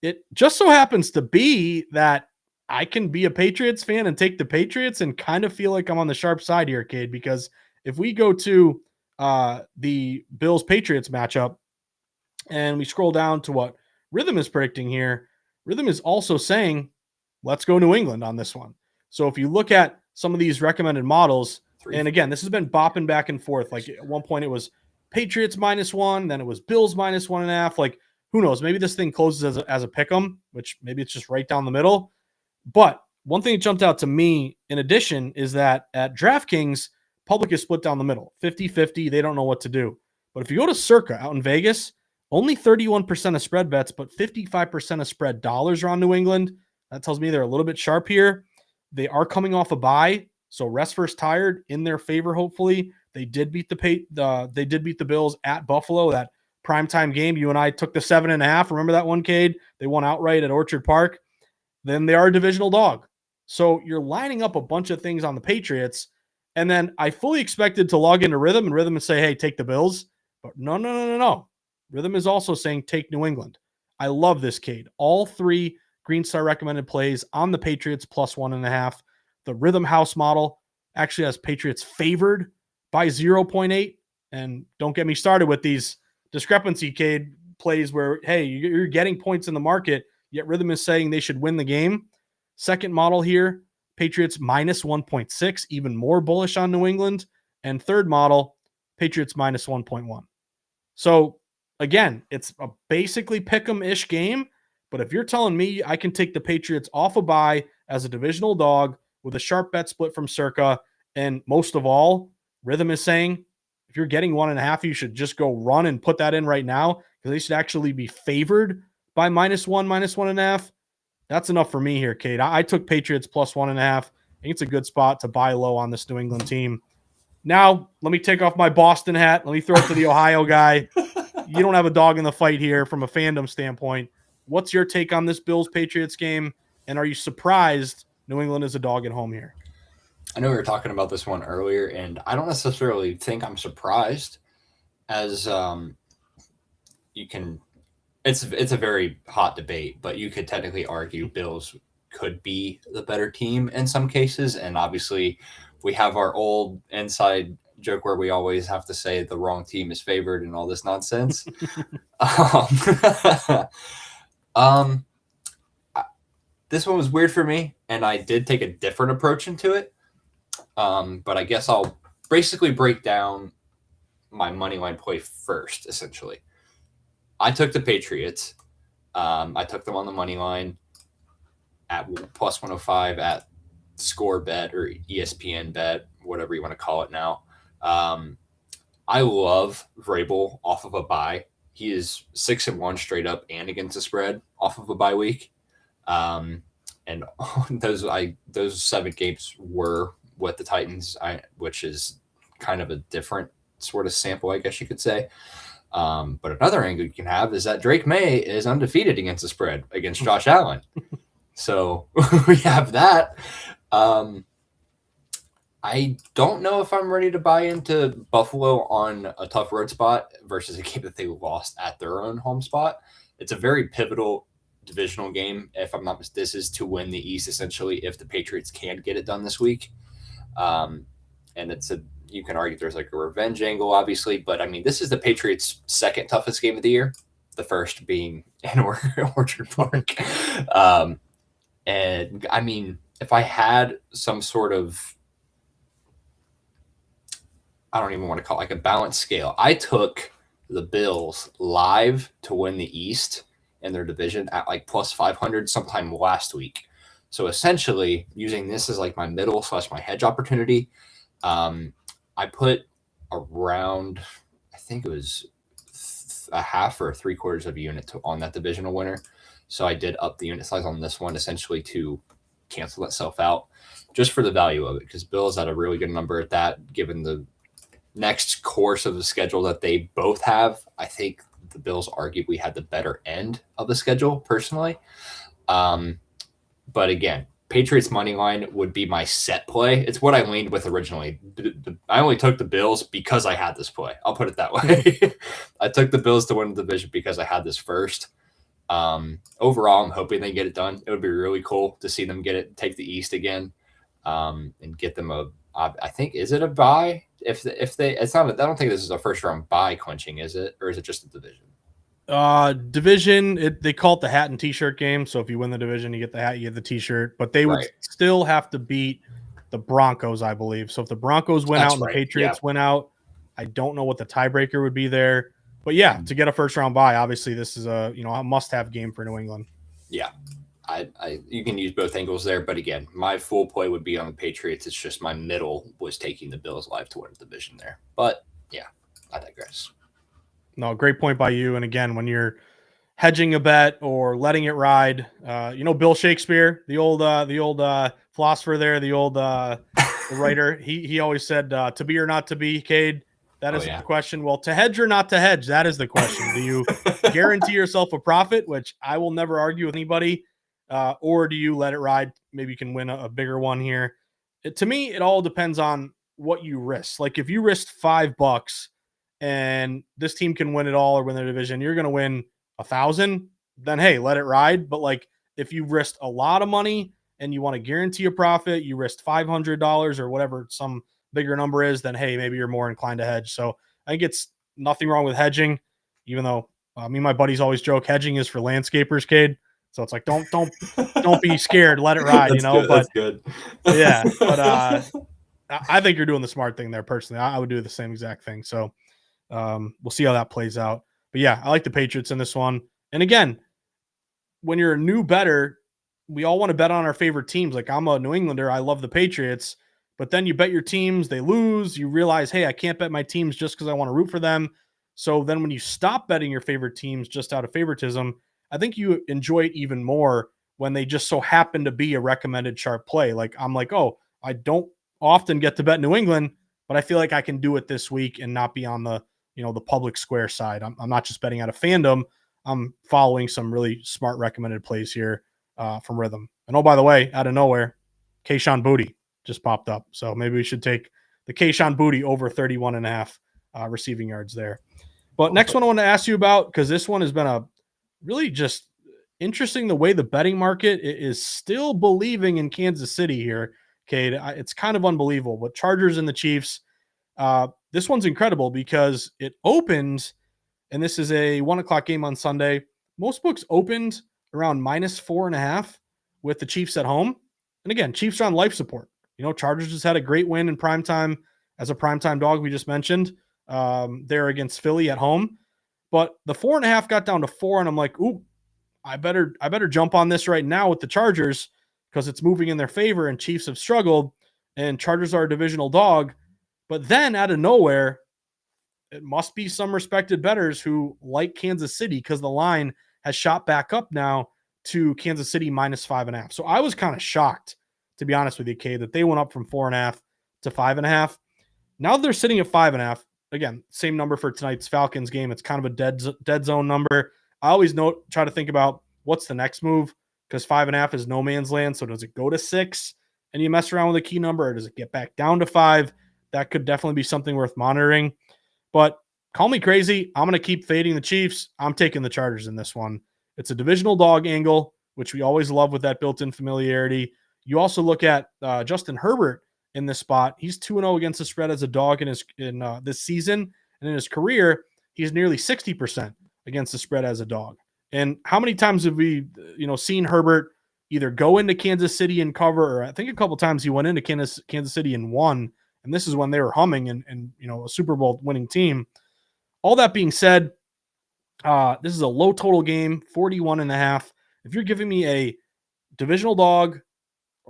It just so happens to be that I can be a Patriots fan and take the Patriots and kind of feel like I'm on the sharp side here, Cade, because if we go to the Bills-Patriots matchup and we scroll down to what Rithmm is predicting here, Rithmm is also saying, let's go New England on this one. So if you look at some of these recommended models, and again, this has been bopping back and forth. Like at one point it was Patriots -1, then it was Bills -1.5. Like who knows? Maybe this thing closes as a pick 'em, which maybe it's just right down the middle. But one thing that jumped out to me in addition is that at DraftKings, public is split down the middle, 50-50. They don't know what to do. But if you go to Circa out in Vegas, only 31% of spread bets, but 55% of spread dollars are on New England. That tells me they're a little bit sharp here. They are coming off a bye, so rest first tired in their favor. Hopefully, they did beat the Bills at Buffalo. That primetime game, you and I took the 7.5. Remember that one, Cade? They won outright at Orchard Park. Then they are a divisional dog. So you're lining up a bunch of things on the Patriots, and then I fully expected to log into Rithmm and say, "Hey, take the Bills," but no. Rithmm is also saying take New England. I love this, Cade. All three Green Star recommended plays on the Patriots +1.5. The Rithmm House model actually has Patriots favored by 0.8. And don't get me started with these discrepancy, Cade, plays where, hey, you're getting points in the market, yet Rithmm is saying they should win the game. Second model here, Patriots -1.6, even more bullish on New England. And third model, Patriots -1.1. So again, it's a basically pick 'em-ish game. But if you're telling me I can take the Patriots off a bye as a divisional dog with a sharp bet split from Circa, and most of all, Rithmm is saying if you're getting 1.5, you should just go run and put that in right now because they should actually be favored by -1, -1.5. That's enough for me here, Kate. I took Patriots +1.5. I think it's a good spot to buy low on this New England team. Now, let me take off my Boston hat. Let me throw it to the Ohio guy. You don't have a dog in the fight here from a fandom standpoint. What's your take on this Bills-Patriots game? And are you surprised New England is a dog at home here? I know we were talking about this one earlier, and I don't necessarily think I'm surprised as you can – it's a very hot debate, but you could technically argue Bills could be the better team in some cases. And obviously we have our old inside joke where we always have to say the wrong team is favored and all this nonsense. This one was weird for me, and I did take a different approach into it. But I guess I'll basically break down my money line play first, essentially. I took the Patriots. I took them on the money line. at plus 105 at Score Bet or ESPN Bet, whatever you want to call it now. I love Vrabel off of a bye. He is 6-1 straight up and against the spread off of a bye week. And those 7 games were with the Titans, which is kind of a different sort of sample, I guess you could say. But another angle you can have is that Drake May is undefeated against the spread against Josh Allen. So we have that. I don't know if I'm ready to buy into Buffalo on a tough road spot versus a game that they lost at their own home spot. It's a very pivotal divisional game. If I'm not mistaken, this is to win the East essentially if the Patriots can get it done this week. And you can argue there's like a revenge angle, obviously, but I mean, this is the Patriots' second toughest game of the year. The first being in Orchard Park. And I mean, if I had some sort of, I don't even want to call it like a balance scale, I took the Bills live to win the East in their division at like plus 500 sometime last week. So essentially, using this as like my middle / my hedge opportunity, I put around, I think it was a half or 3/4 of a unit on that divisional winner. So I did up the unit size on this one essentially to cancel itself out just for the value of it, because Bills had a really good number at that, given the next course of the schedule that they both have. I think the Bills arguably had the better end of the schedule personally. But again, Patriots money line would be my set play. It's what I leaned with originally. I only took the Bills because I had this play. I'll put it that way. I took the Bills to win the division because I had this first. Overall, I'm hoping they get it done. It would be really cool to see them take the East again, and get them I think, is it a bye? If they, it's not. I don't think this is a first round bye clinching, is it, or is it just a division? Division. They call it the hat and T-shirt game. So if you win the division, you get the hat, you get the T-shirt. But they would still have to beat the Broncos, I believe. So if the Broncos win out and the Patriots win out, I don't know what the tiebreaker would be there. But yeah, to get a first round bye, obviously this is a must-have game for New England. Yeah, you can use both angles there, but again, my full play would be on the Patriots. It's just my middle was taking the Bills live to win the division there. But yeah, I digress. No, great point by you. And again, when you're hedging a bet or letting it ride, Bill Shakespeare, the old philosopher there, the old writer, he always said, to be or not to be, Cade. That is the question. Well, to hedge or not to hedge, that is the question. Do you guarantee yourself a profit, which I will never argue with anybody, or do you let it ride? Maybe you can win a bigger one here. To me, it all depends on what you risk. Like if you risked $5 and this team can win it all or win their division, you're going to win 1,000, then hey, let it ride. But like if you risked a lot of money and you want to guarantee a profit, you risked $500 or whatever some bigger number is, then hey, maybe you're more inclined to hedge. So I think it's nothing wrong with hedging, even though me and my buddies always joke hedging is for landscapers, Cade. So it's like don't be scared, let it ride, Good. But that's good. Yeah, but I think you're doing the smart thing there personally. I would do the same exact thing. So we'll see how that plays out. But yeah, I like the Patriots in this one. And again, when you're a new bettor, we all want to bet on our favorite teams. Like I'm a New Englander, I love the Patriots, but then you bet your teams, they lose. You realize, hey, I can't bet my teams just because I want to root for them. So then when you stop betting your favorite teams just out of favoritism, I think you enjoy it even more when they just so happen to be a recommended sharp play. Like I'm like, oh, I don't often get to bet New England, but I feel like I can do it this week and not be on the the public square side. I'm not just betting out of fandom. I'm following some really smart recommended plays here from Rithmm. And oh, by the way, out of nowhere, Kayshon Boutte just popped up. So maybe we should take the Kayshon Boutte over 31.5 receiving yards there. But next one I want to ask you about, because this one has been a really just interesting, the way the betting market is still believing in Kansas City here, Cade. It's kind of unbelievable. But Chargers and the Chiefs, this one's incredible because it opened, and this is a 1:00 game on Sunday. Most books opened around -4.5 with the Chiefs at home. And again, Chiefs are on life support. Chargers just had a great win in primetime as a primetime dog, we just mentioned. They're against Philly at home. But the 4.5 got down to 4, and I'm like, ooh, I better jump on this right now with the Chargers. because it's moving in their favor and Chiefs have struggled and Chargers are a divisional dog. But then out of nowhere, it must be some respected bettors who like Kansas City because the line has shot back up now to Kansas City -5.5. So I was kind of shocked, to be honest with you, Kay, that they went up from 4.5 to 5.5. Now they're sitting at 5.5. Again, same number for tonight's Falcons game. It's kind of a dead zone number. I always try to think about what's the next move because 5.5 is no man's land. So does it go to 6 and you mess around with a key number, or does it get back down to 5? That could definitely be something worth monitoring. But call me crazy. I'm going to keep fading the Chiefs. I'm taking the Chargers in this one. It's a divisional dog angle, which we always love with that built-in familiarity. You also look at Justin Herbert in this spot. He's 2-0 against the spread as a dog in this season. And in his career, he's nearly 60% against the spread as a dog. And how many times have we seen Herbert either go into Kansas City and cover, or I think a couple times he went into Kansas City and won. And this is when they were humming and a Super Bowl winning team. All that being said, this is a low total game, 41.5. If you're giving me a divisional dog,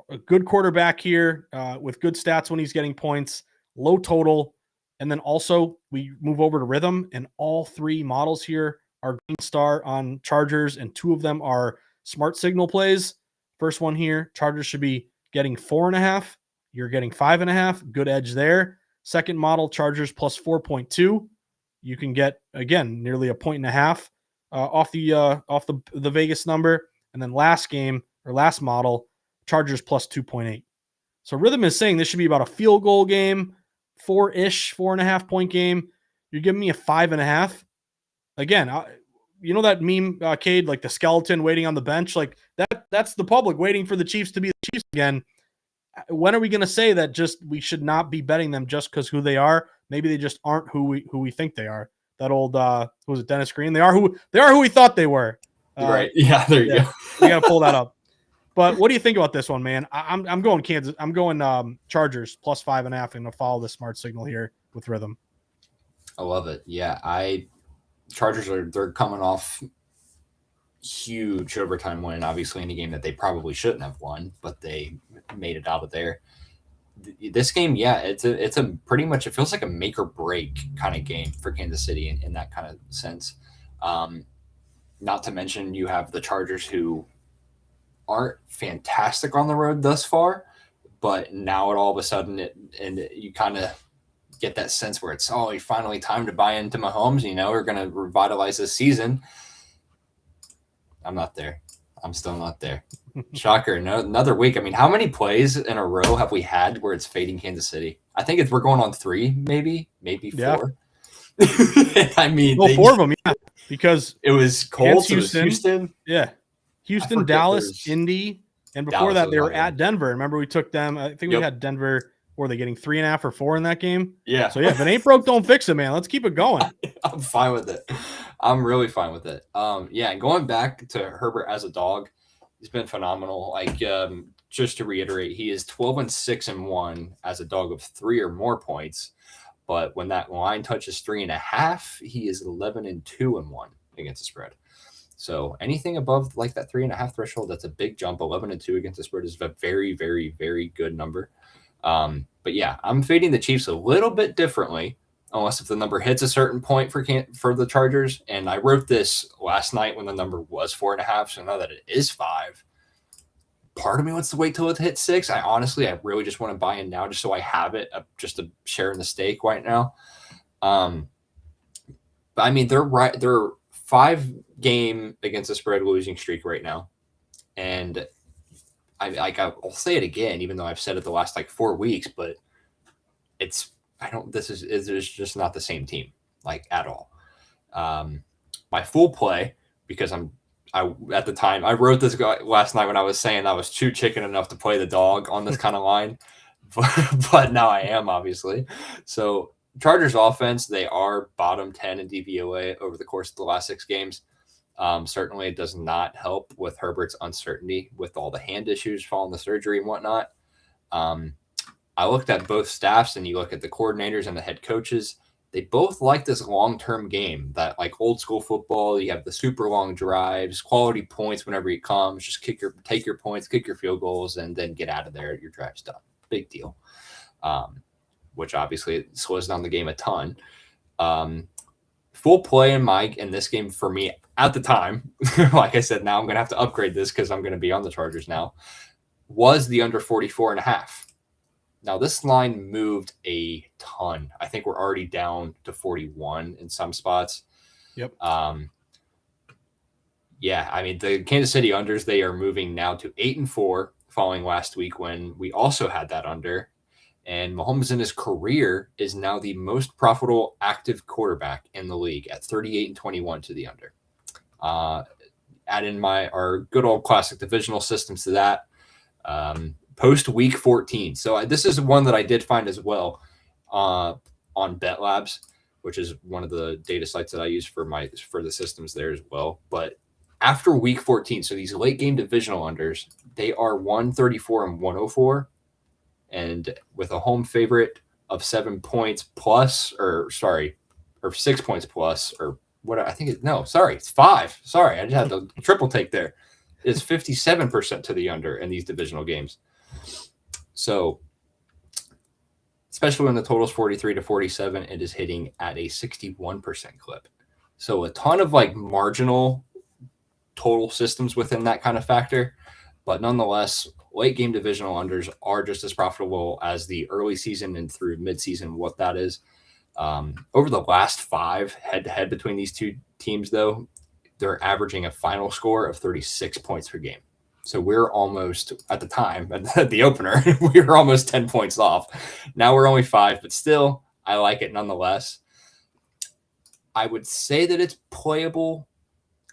a good quarterback here with good stats when he's getting points, low total, and then also we move over to Rithmm, and all 3 models here are green star on Chargers, and 2 of them are smart signal plays. First one here, Chargers should be getting 4.5. You're getting 5.5. Good edge there. Second model, Chargers plus 4.2. You can get, again, nearly a 1.5 off the Vegas number. And then last model, Chargers plus 2.8. So Rithmm is saying this should be about a field goal game, 4.5 point game. You're giving me a 5.5. Again, that meme, Cade, like the skeleton waiting on the bench, like that's the public waiting for the Chiefs to be the Chiefs again. When are we going to say that just we should not be betting them just because who they are? Maybe they just aren't who we think they are. That old who was it, Dennis Green? They are who we thought they were. Right. Yeah, there you go. We got to pull that up. But what do you think about this one, man? I'm going Kansas. I'm going Chargers plus 5.5 and to follow the smart signal here with Rithmm. I love it. Yeah, Chargers they're coming off huge overtime win, obviously in a game that they probably shouldn't have won, but they made it out of there. This game, yeah, it's a pretty much, it feels like a make or break kind of game for Kansas City in that kind of sense. Not to mention you have the Chargers who aren't fantastic on the road thus far, but now all of a sudden you kind of get that sense where it's finally time to buy into Mahomes. We're going to revitalize this season. I'm not there. I'm still not there. Shocker. No, another week. I mean, how many plays in a row have we had where it's fading Kansas City? I think we're going on 3, maybe 4. Yeah. I mean, 4 of them, yeah, because it was Colts, Houston. Yeah. Houston, Dallas, Indy, and before that they were at Denver. Remember we took them. I think we had Denver. Were they getting 3.5 or 4 in that game? Yeah. So yeah, if it ain't broke, don't fix it, man. Let's keep it going. I'm fine with it. I'm really fine with it. Yeah, and going back to Herbert as a dog, he's been phenomenal. Like, just to reiterate, he is 12-6-1 as a dog of 3 or more points. But when that line touches 3.5, he is 11-2-1 against the spread. So anything above like that 3.5 threshold, that's a big jump. 11-2 against the spread is a very, very, very good number. But yeah, I'm fading the Chiefs a little bit differently, unless if the number hits a certain point for the Chargers. And I wrote this last night when the number was 4.5. So now that it is 5, part of me wants to wait till it hits 6. I really just want to buy in now just so I have it, just to share in the stake right now. But I mean, they're 5-game against the spread losing streak right now. And I'll say it again, even though I've said it the last 4 weeks, but it's just not the same team at all. My full play, because at the time I wrote this last night when I was saying I was too chicken enough to play the dog on this kind of line, but now I am, obviously. So Chargers offense, they are bottom 10 in DVOA over the course of the last 6 games. Certainly it does not help with Herbert's uncertainty with all the hand issues following the surgery and whatnot. I looked at both staffs, and you look at the coordinators and the head coaches. they both like this long-term game, that like old school football. You have the super long drives, quality points whenever it comes. Just take your points, kick your field goals, and then get out of there. Your drive's done. Big deal. Which obviously slows down the game a ton. Full play in this game for me at the time, like I said, now I'm going to have to upgrade this because I'm going to be on the Chargers now, was the under 44.5. Now, this line moved a ton. I think we're already down to 41 in some spots. Yep. Yeah, I mean, the Kansas City unders, they are moving now to 8-4 following last week when we also had that under. And Mahomes in his career is now the most profitable active quarterback in the league at 38-21 to the under. Add in our good old classic divisional systems to that. Post week 14. So this is one that I did find as well on Bet Labs, which is one of the data sites that I use for the systems there as well. But after week 14, so these late game divisional unders, they are 134 and 104. And with a home favorite of 7 points plus, or 6 points plus, or what I think it's 5. Sorry, I just had the triple take there. It's 57% to the under in these divisional games. So, especially when the total is 43 to 47, it is hitting at a 61% clip. So a ton of like marginal total systems within that kind of factor, but nonetheless, late game divisional unders are just as profitable as the early season and through midseason, what that is. Over the last 5 head-to-head between these two teams, though, they're averaging a final score of 36 points per game. So we're almost, at the time, at the opener, we were almost 10 points off. Now we're only 5, but still, I like it nonetheless. I would say that it's playable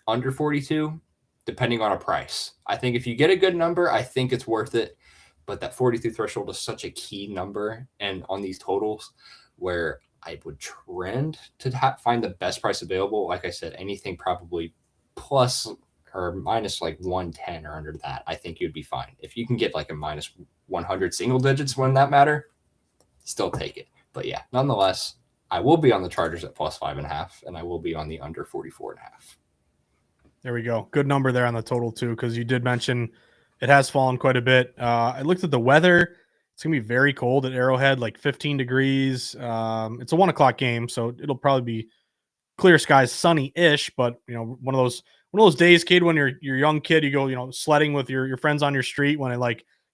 under 42, depending on a price. I think if you get a good number, I think it's worth it. But that 42 threshold is such a key number, and on these totals, where I would trend to find the best price available. Like I said, anything probably plus or minus like 110 or under that, I think you'd be fine. If you can get like a minus 100 single digits when that matter, still take it. But yeah, nonetheless, I will be on the Chargers at plus 5.5, and I will be on the under 44.5. There we go. Good number there on the total too, because you did mention it has fallen quite a bit. I looked at the weather. It's going to be very cold at Arrowhead, like 15 degrees. It's a 1 o'clock game, so it'll probably be clear skies, sunny-ish, but one of those days, kid, when you're a young kid, you go, sledding with your friends on your street when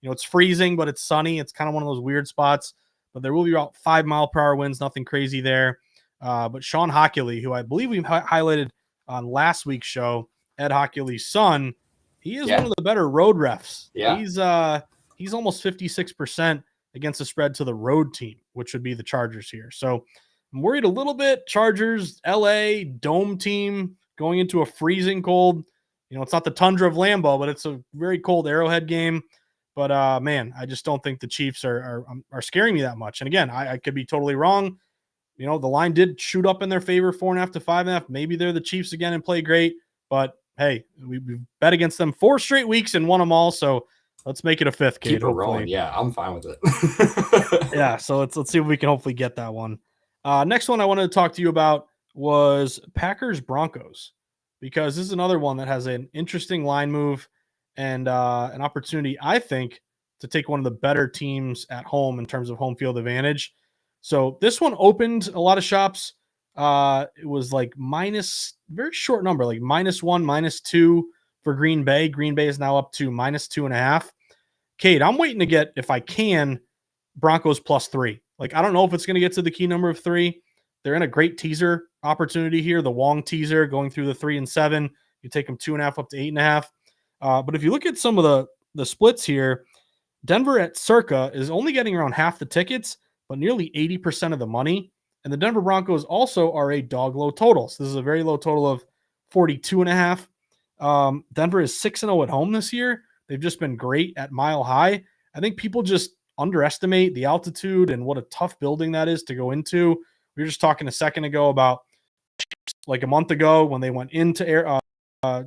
it's freezing, but it's sunny. It's kind of one of those weird spots, but there will be about 5-mile-per-hour winds, nothing crazy there. But Sean Hockley, who I believe we highlighted on last week's show, Ed Hockley's son, he is one of the better road refs. Yeah. He's almost 56% against the spread to the road team, which would be the Chargers here. So I'm worried a little bit. Chargers, LA, dome team going into a freezing cold. It's not the tundra of Lambeau, but it's a very cold Arrowhead game. But man, I just don't think the Chiefs are scaring me that much. And again, I could be totally wrong. The line did shoot up in their favor, 4.5 to 5.5. Maybe they're the Chiefs again and play great. But hey, we've bet against them 4 straight weeks and won them all. So let's make it a 5th, Kate. Keep it rolling. Yeah, I'm fine with it. Yeah, so let's see if we can hopefully get that one. Next one I wanted to talk to you about was Packers Broncos, because this is another one that has an interesting line move and an opportunity, I think, to take one of the better teams at home in terms of home field advantage. So this one opened a lot of shops. It was like very short number, like -1, -2 for Green Bay. Green Bay is now up to -2.5. Kate, I'm waiting to get, if I can, Broncos +3. Like, I don't know if it's going to get to the key number of 3. They're in a great teaser opportunity here. The Wong teaser going through the 3 and 7. You take them 2.5 up to 8.5. But if you look at some of the splits here, Denver at circa is only getting around half the tickets, but nearly 80% of the money. And the Denver Broncos also are a dog low total. So this is a very low total of 42.5. Denver is 6-0 at home this year. They've just been great at Mile High. I think people just underestimate the altitude and what a tough building that is to go into. We were just talking a second ago about like a month ago when they went into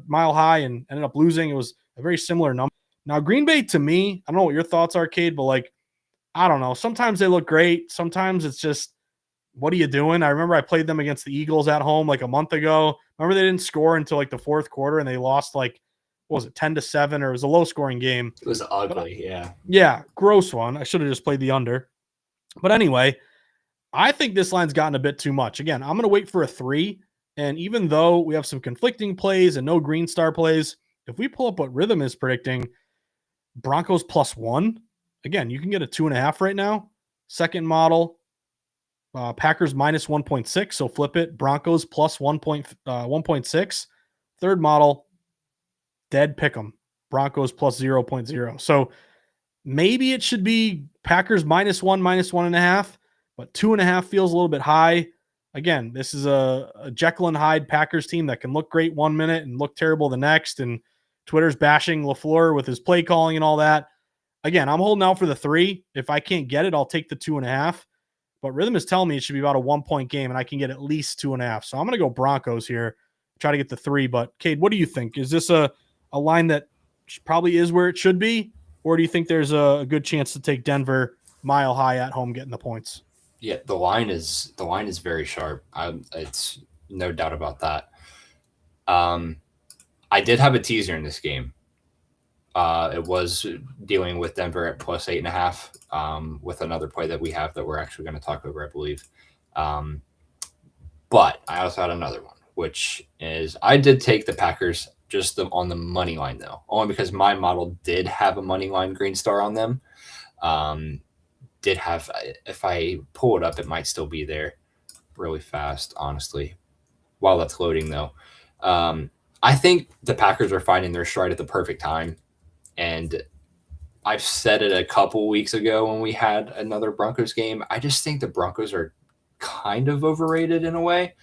Mile High and ended up losing. It was a very similar number. Now, Green Bay, to me, I don't know what your thoughts are, Cade, but I don't know. Sometimes they look great. Sometimes it's just what are you doing? I remember I played them against the Eagles at home like a month ago. Remember they didn't score until like the fourth quarter and they lost like, what was it, 10-7, or it was a low scoring game. It was ugly, yeah. Yeah, gross one. I should have just played the under. But anyway, I think this line's gotten a bit too much. Again, I'm going to wait for a 3. And even though we have some conflicting plays and no green star plays, if we pull up what Rithmm is predicting, Broncos +1. Again, you can get a 2.5 right now. Second model, Packers -1.6. So flip it. Broncos +1.6. Third model, dead pick 'em. Broncos +0.0. So maybe it should be Packers -1, -1.5, but 2.5 feels a little bit high. Again, this is a Jekyll and Hyde Packers team that can look great one minute and look terrible the next. And Twitter's bashing LaFleur with his play calling and all that. Again, I'm holding out for the 3. If I can't get it, I'll take the 2.5. But Rithmm is telling me it should be about a 1-point game, and I can get at least 2.5. So I'm going to go Broncos here, try to get the 3. But Cade, what do you think? Is this a line that probably is where it should be? Or do you think there's a good chance to take Denver mile high at home getting the points? Yeah, the line is very sharp. It's no doubt about that. I did have a teaser in this game. It was dealing with Denver at +8.5 with another play that we have that we're actually going to talk over, I believe. But I also had another one, which is I did take the Packers just on the money line, though, only because my model did have a money line green star on them. Did have, if I pull it up, it might still be there really fast, honestly, while that's loading, though. I think the Packers are finding their stride at the perfect time. And I've said it a couple weeks ago when we had another Broncos game. I just think the Broncos are kind of overrated in a way.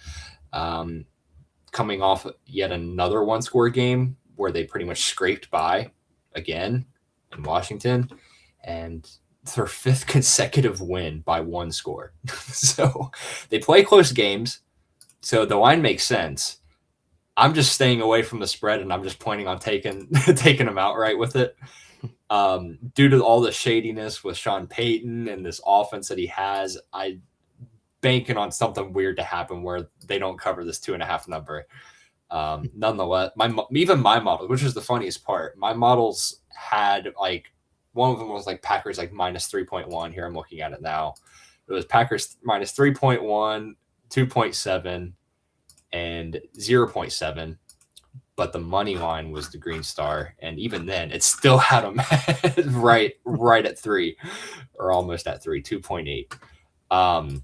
Coming off yet another one-score game where they pretty much scraped by again in Washington, and their 5th consecutive win by 1 score. So they play close games, so the line makes sense. I'm just staying away from the spread, and I'm just planning on taking them outright with it. Due to all the shadiness with Sean Payton and this offense that he has, I banking on something weird to happen where they don't cover this 2.5 number. Nonetheless, even my model, which is the funniest part, my models had like one of them was like Packers like -3.1. Here I'm looking at it now. It was Packers -3.1, 2.7, and 0.7. But the money line was the green star, and even then, it still had them right at 3, or almost at 3, 2.8. I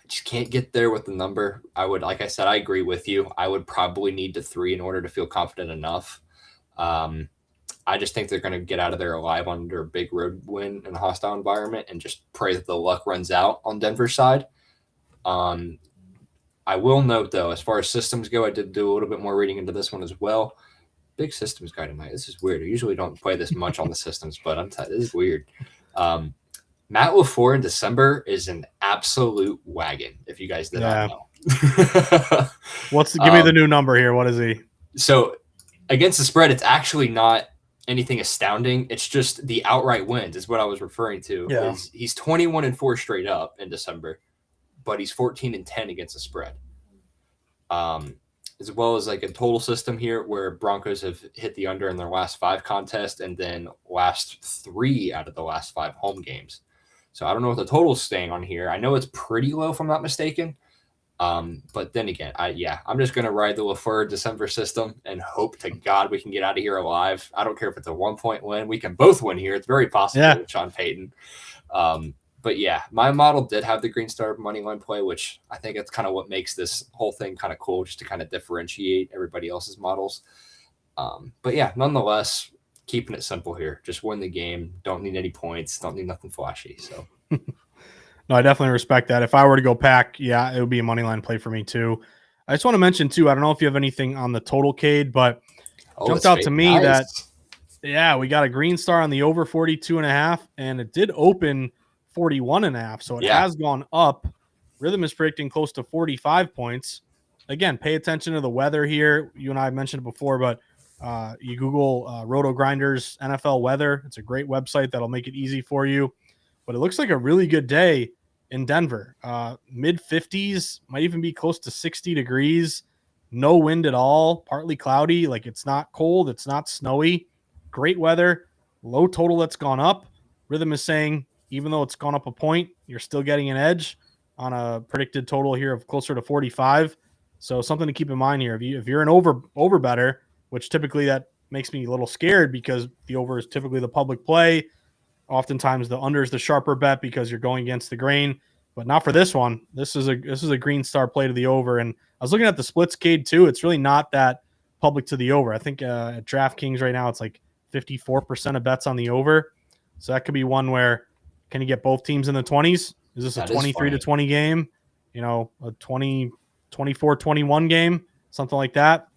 just can't get there with the number. Like I said, I agree with you. I would probably need the 3 in order to feel confident enough. I just think they're going to get out of there alive under a big road win in a hostile environment, and just pray that the luck runs out on Denver's side. I will note, though, as far as systems go, I did do a little bit more reading into this one as well. Big systems guy tonight. This is weird. I usually don't play this much on the systems, but this is weird. Matt LaFleur in December is an absolute wagon, if you guys did not know. Give me the new number here. What is he? So against the spread, it's actually not anything astounding. It's just the outright wins is what I was referring to. Yeah. He's 21-4 straight up in December, but he's 14-10 against the spread. As well as like a total system here where Broncos have hit the under in their last 5 contests and then last 3 out of the last 5 home games. So I don't know what the total's staying on here. I know it's pretty low if I'm not mistaken. But then again, I'm just going to ride the LaFleur December system and hope to God we can get out of here alive. I don't care if it's a 1-point win. We can both win here. It's very possible with Sean Payton. But yeah, my model did have the green star money line play, which I think it's kind of what makes this whole thing kind of cool, just to kind of differentiate everybody else's models. But yeah, nonetheless, keeping it simple here. Just win the game. Don't need any points. Don't need nothing flashy. So. No, I definitely respect that. If I were to go pack, it would be a money line play for me too. I just want to mention too, I don't know if you have anything on the total, Cade, but jumped out to me that we got a green star on the over 42.5, and it did open 41.5. So it has gone up. Rithmm is predicting close to 45 points. Again, pay attention to the weather here. You and I mentioned it before, but you Google Roto Grinders NFL weather. It's a great website that'll make it easy for you. But it looks like a really good day in Denver. Mid 50s, might even be close to 60 degrees. No wind at all, partly cloudy. Like it's not cold, it's not snowy. Great weather, low total that's gone up. Rithmm is saying, even though it's gone up a point, you're still getting an edge on a predicted total here of closer to 45. So something to keep in mind here. If you're an over better, which typically that makes me a little scared because the over is typically the public play. Oftentimes the under is the sharper bet because you're going against the grain, but not for this one. This is a green star play to the over. And I was looking at the splits, Cade, too. It's really not that public to the over. I think at DraftKings right now it's like 54% of bets on the over. So that could be one where can you get both teams in the 20s? Is this a 23 to 20 game? A 20, 24, 21 game, something like that.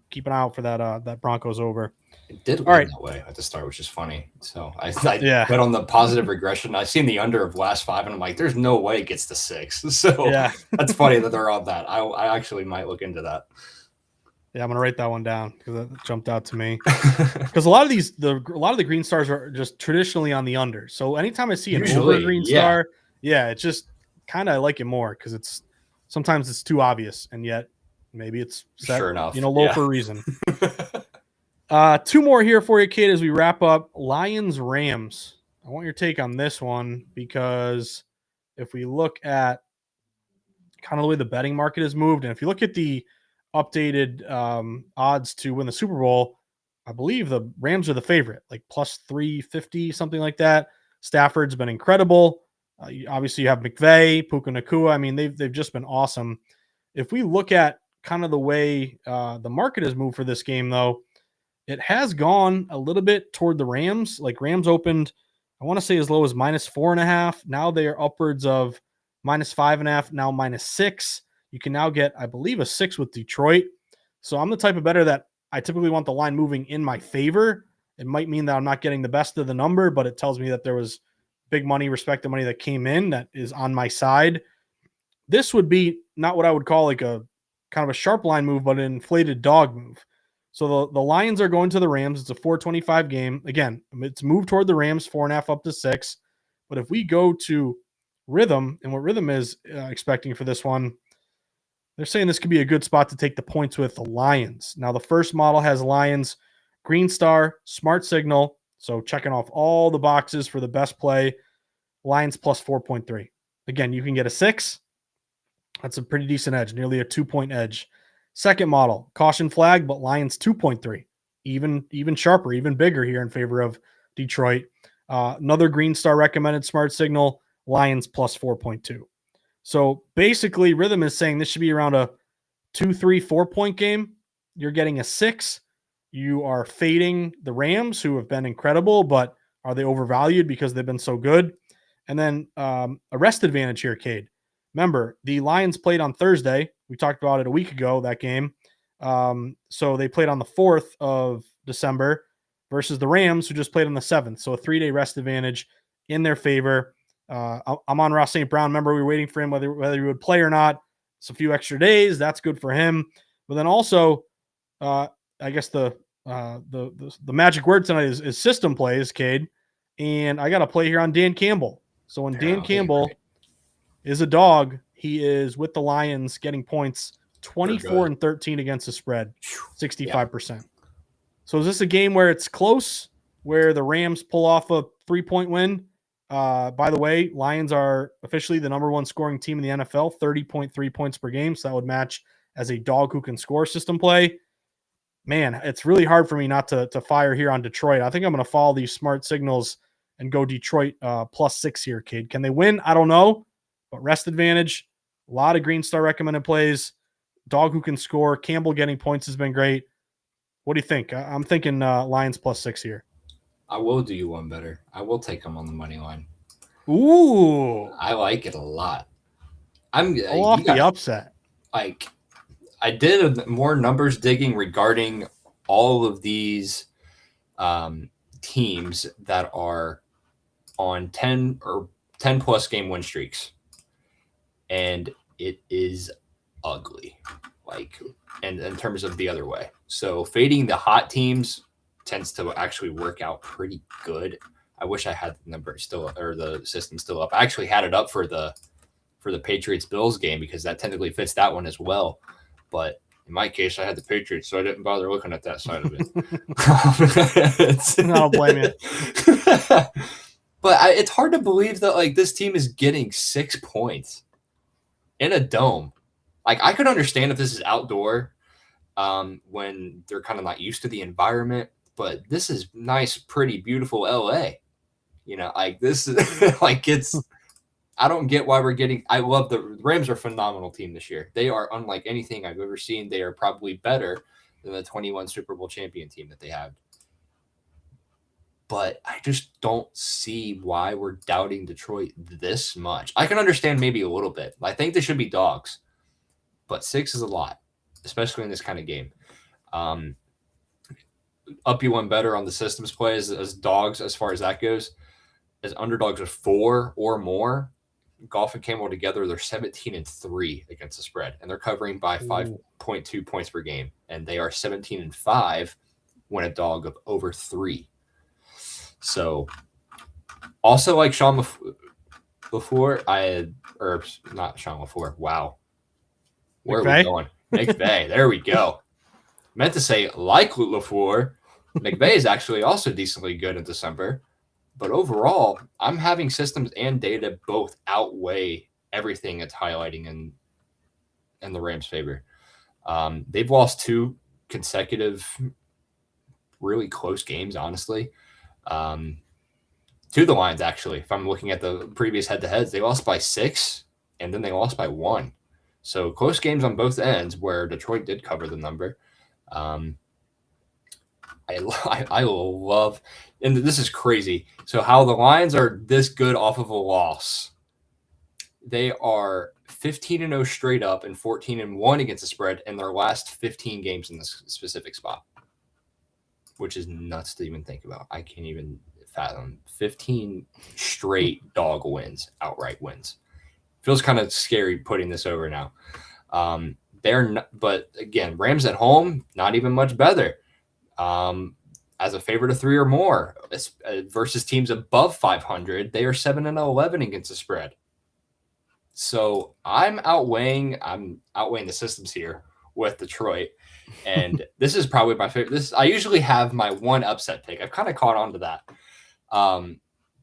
Keep an eye out for that Broncos over. It did win that way at the start, which is funny. So I bet on the positive regression. I've seen the under of last 5, and I'm like, there's no way it gets to 6. So that's funny that they're on that. I actually might look into that. Yeah, I'm gonna write that one down because that jumped out to me. Because a lot of the green stars are just traditionally on the under. So anytime I see an over green star, it's just kind of I like it more because it's sometimes it's too obvious, and yet maybe it's set, sure enough, low for a reason. 2 more here for you, Kate, as we wrap up. Lions Rams. I want your take on this one because if we look at kind of the way the betting market has moved, and if you look at the updated odds to win the Super Bowl, I believe the Rams are the favorite, like plus 350, something like that. Stafford's been incredible. Obviously, you have McVay, Puka Nacua. I mean, they've just been awesome. If we look at kind of the way the market has moved for this game, though, it has gone a little bit toward the Rams. Like Rams opened, I want to say as low as -4.5. Now they are upwards of -5.5. Now -6. You can now get, I believe, a 6 with Detroit. So I'm the type of bettor that I typically want the line moving in my favor. It might mean that I'm not getting the best of the number, but it tells me that there was big money, respected money that came in that is on my side. This would be not what I would call like a kind of a sharp line move, but an inflated dog move. So the Lions are going to the Rams. It's a 425 game. Again, it's moved toward the Rams, 4.5 up to 6. But if we go to Rithmm and what Rithmm is expecting for this one, they're saying this could be a good spot to take the points with the Lions. Now, the first model has Lions, Green Star, Smart Signal. So checking off all the boxes for the best play. Lions plus 4.3. Again, you can get a 6. That's a pretty decent edge, nearly a 2-point edge. Second model, caution flag, but Lions 2.3. Even sharper, even bigger here in favor of Detroit. Another Green Star recommended Smart Signal, Lions plus 4.2. So basically, Rithmm is saying this should be around a 2, 3, 4-point game. You're getting a 6. You are fading the Rams, who have been incredible, but are they overvalued because they've been so good? And then a rest advantage here, Cade. Remember, the Lions played on Thursday. We talked about it a week ago, that game. So they played on the 4th of December versus the Rams, who just played on the 7th. So a 3-day rest advantage in their favor. I'm on Ross St. Brown. Remember, we were waiting for him whether he would play or not. It's a few extra days. That's good for him. But then also, I guess the magic word tonight is system plays, Cade. And I got a play here on Dan Campbell. So when Dan Campbell is a dog, he is with the Lions getting points 24-13 against the spread, 65%. Yeah. So is this a game where it's close, where the Rams pull off a 3-point win? By the way, Lions are officially the number 1 scoring team in the NFL, 30.3 points per game. So that would match as a dog who can score system play. Man, it's really hard for me not to fire here on Detroit. I think I'm going to follow these smart signals and go Detroit plus 6 here, kid. Can they win? I don't know. But rest advantage, a lot of Green Star recommended plays. Dog who can score. Campbell getting points has been great. What do you think? I'm thinking Lions plus 6 here. I will do you one better. I will take them on the money line. Ooh. I like it a lot. Pull off the upset. Like, I did more numbers digging regarding all of these teams that are on 10 or 10 plus game win streaks. And it is ugly, like, and in terms of the other way. So fading the hot teams tends to actually work out pretty good. I wish I had the number still or the system still up. I actually had it up for the Patriots Bills game because that technically fits that one as well. But in my case, I had the Patriots, so I didn't bother looking at that side of it. I don't blame you. But it's hard to believe that like this team is getting 6 points in a dome. Like I could understand if this is outdoor, when they're kind of not used to the environment, but this is nice, pretty, beautiful LA. You know, like this is like it's. I don't get why we're getting. I love the Rams are a phenomenal team this year. They are unlike anything I've ever seen. They are probably better than the 21 Super Bowl champion team that they have. But I just don't see why we're doubting Detroit this much. I can understand maybe a little bit. I think they should be dogs, but 6 is a lot, especially in this kind of game. Up you one better on the systems play as dogs as far as that goes. As underdogs of 4 or more, Golf and Campbell together, they're 17-3 against the spread, and they're covering by 5.2 points per game, and they are 17-5 when a dog of over 3. So, also like Sean LaFleur, or not Sean LaFleur. Wow, where are we going? McVay. There we go. Meant to say like LaFleur. McVay is actually also decently good in December. But overall, I'm having systems and data both outweigh everything it's highlighting in the Rams' favor. They've lost 2 consecutive really close games, honestly. To the Lions, actually. If I'm looking at the previous head-to-heads, they lost by 6, and then they lost by 1. So close games on both ends where Detroit did cover the number. I love, and this is crazy. So how the Lions are this good off of a loss. They are 15-0 straight up and 14-1 against the spread in their last 15 games in this specific spot, which is nuts to even think about. I can't even fathom 15 straight dog wins, outright wins. Feels kind of scary putting this over now. But again, Rams at home, not even much better. As a favorite of 3 or more versus teams above 500, they are 7-11 against the spread. So I'm outweighing the systems here with Detroit. And this is probably my favorite. I usually have my one upset pick. I've kind of caught on to that.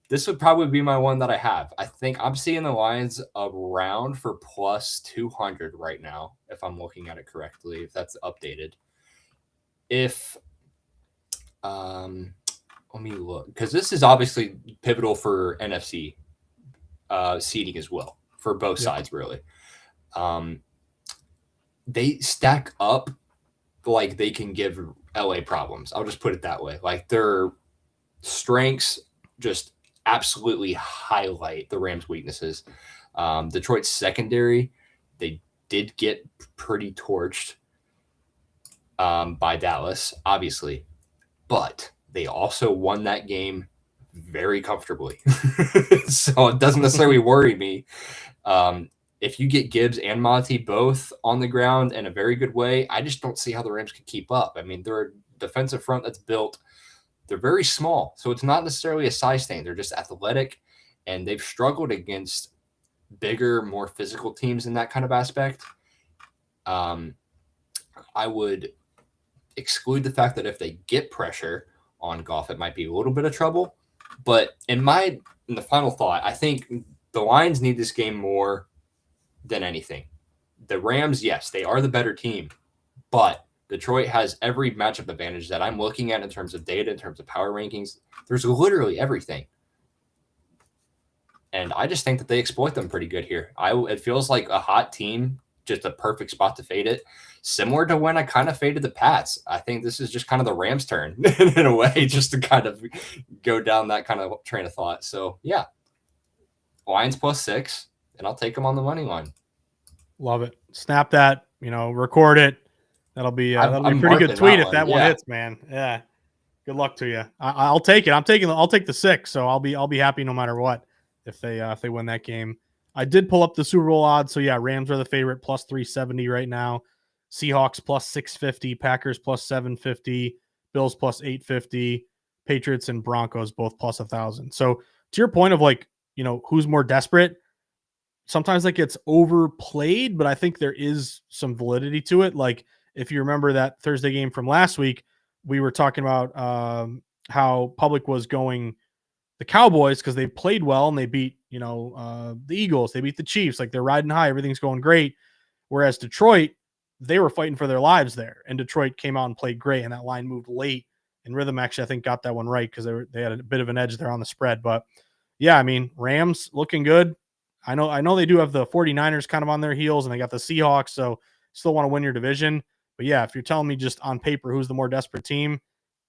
This would probably be my one that I have. I think I'm seeing the Lions around for plus 200 right now, if I'm looking at it correctly, if that's updated. Let me look, because this is obviously pivotal for NFC seeding as well, for both sides, really. They stack up like they can give LA problems. I'll just put it that way. Like their strengths just absolutely highlight the Rams' weaknesses. Detroit's secondary, they did get pretty torched by Dallas, obviously, but they also won that game very comfortably. So it doesn't necessarily worry me. If you get Gibbs and Monty both on the ground in a very good way, I just don't see how the Rams can keep up. I mean, they're a defensive front that's built. They're very small, so it's not necessarily a size thing. They're just athletic, and they've struggled against bigger, more physical teams in that kind of aspect. I would exclude the fact that if they get pressure on Goff, it might be a little bit of trouble. But in the final thought, I think the Lions need this game more than anything. The Rams, yes, they are the better team, but Detroit has every matchup advantage that I'm looking at in terms of data, in terms of power rankings. There's literally everything. And I just think that they exploit them pretty good here. It feels like a hot team, just a perfect spot to fade it. Similar to when I kind of faded the Pats. I think this is just kind of the Rams' turn in a way, just to kind of go down that kind of train of thought. So, yeah, Lions plus 6, and I'll take them on the money line. Love it. Snap that, record it. That'll be a pretty good tweet if that one hits, man. Yeah. Good luck to you. I'll take it. I'll take the 6. So I'll be happy no matter what if they win that game. I did pull up the Super Bowl odds. So yeah, Rams are the favorite, plus 370 right now. Seahawks plus 650, Packers plus 750, Bills plus 850, Patriots and Broncos both plus 1,000. So to your point of like, who's more desperate, sometimes that gets overplayed, but I think there is some validity to it. Like if you remember that Thursday game from last week, we were talking about how public was going the Cowboys because they played well and they beat, the Eagles, they beat the Chiefs. Like they're riding high, everything's going great. Whereas Detroit, they were fighting for their lives there, and Detroit came out and played great, and that line moved late. And Rithmm actually, I think, got that one right because they had a bit of an edge there on the spread. But yeah, I mean, Rams looking good. I know they do have the 49ers kind of on their heels, and they got the Seahawks, so still want to win your division. But yeah, if you're telling me just on paper who's the more desperate team,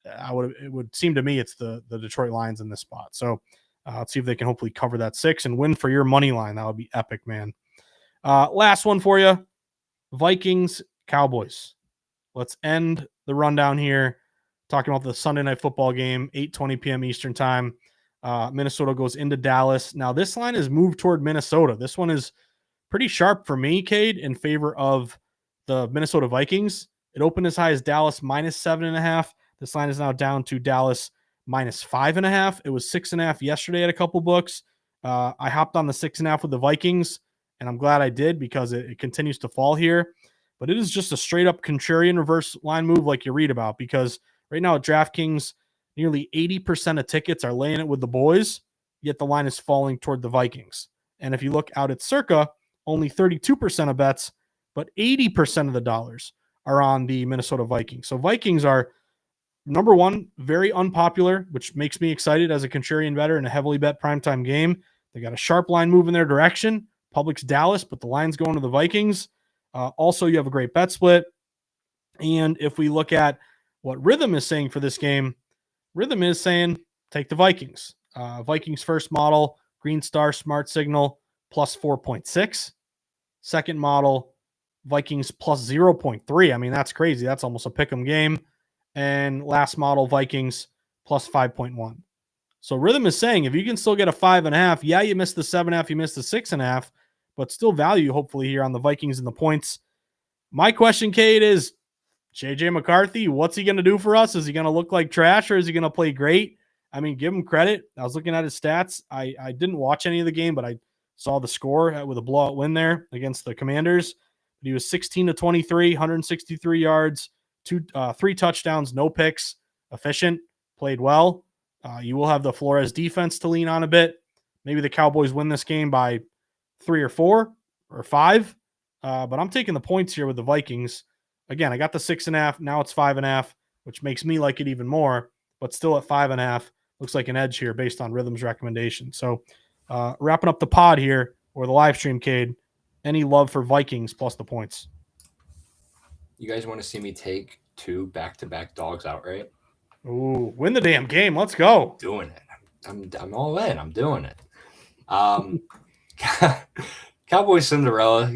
it would seem to me it's the Detroit Lions in this spot. So let's see if they can hopefully cover that 6 and win for your money line. That would be epic, man. Last one for you. Vikings, Cowboys. Let's end the rundown here talking about the Sunday night football game, 8:20 p.m. Eastern time. Minnesota goes into Dallas. Now, this line is moved toward Minnesota. This one is pretty sharp for me, Cade, in favor of the Minnesota Vikings. It opened as high as Dallas minus 7.5. This line is now down to Dallas minus 5.5. It was 6.5 yesterday at a couple books. I hopped on the 6.5 with the Vikings, and I'm glad I did because it continues to fall here. But it is just a straight up contrarian reverse line move like you read about, because right now at DraftKings, nearly 80% of tickets are laying it with the boys, yet the line is falling toward the Vikings. And if you look out at Circa, only 32% of bets, but 80% of the dollars are on the Minnesota Vikings. So Vikings are, number one, very unpopular, which makes me excited as a contrarian bettor in a heavily bet primetime game. They got a sharp line move in their direction. Public's Dallas, but the line's going to the Vikings. Also, you have a great bet split. And if we look at what Rithmm is saying for this game, Rithmm is saying take the Vikings. Vikings first model, Green Star Smart Signal plus 4.6. Second model, Vikings plus 0.3. I mean, that's crazy. That's almost a pick'em game. And last model, Vikings plus 5.1. So Rithmm is saying if you can still get a 5.5, yeah, you missed the 7.5, you missed the 6.5, but still value hopefully here on the Vikings and the points. My question, Kate, is JJ McCarthy, what's he going to do for us? Is he going to look like trash or is he going to play great? I mean, give him credit. I was looking at his stats. I didn't watch any of the game, but I saw the score with a blowout win there against the Commanders. But he was 16-23, 163 yards, 3 touchdowns, no picks, efficient, played well. You will have the Flores defense to lean on a bit. Maybe the Cowboys win this game by 3 or 4 or 5. But I'm taking the points here with the Vikings. Again, I got the 6.5. Now it's 5.5, which makes me like it even more. But still at 5.5, looks like an edge here based on Rithmm's recommendation. So wrapping up the pod here, or the live stream, Cade, any love for Vikings plus the points? You guys want to see me take 2 back-to-back dogs outright? Ooh, win the damn game. Let's go. Doing it. I'm all in. I'm doing it. Cowboys Cinderella,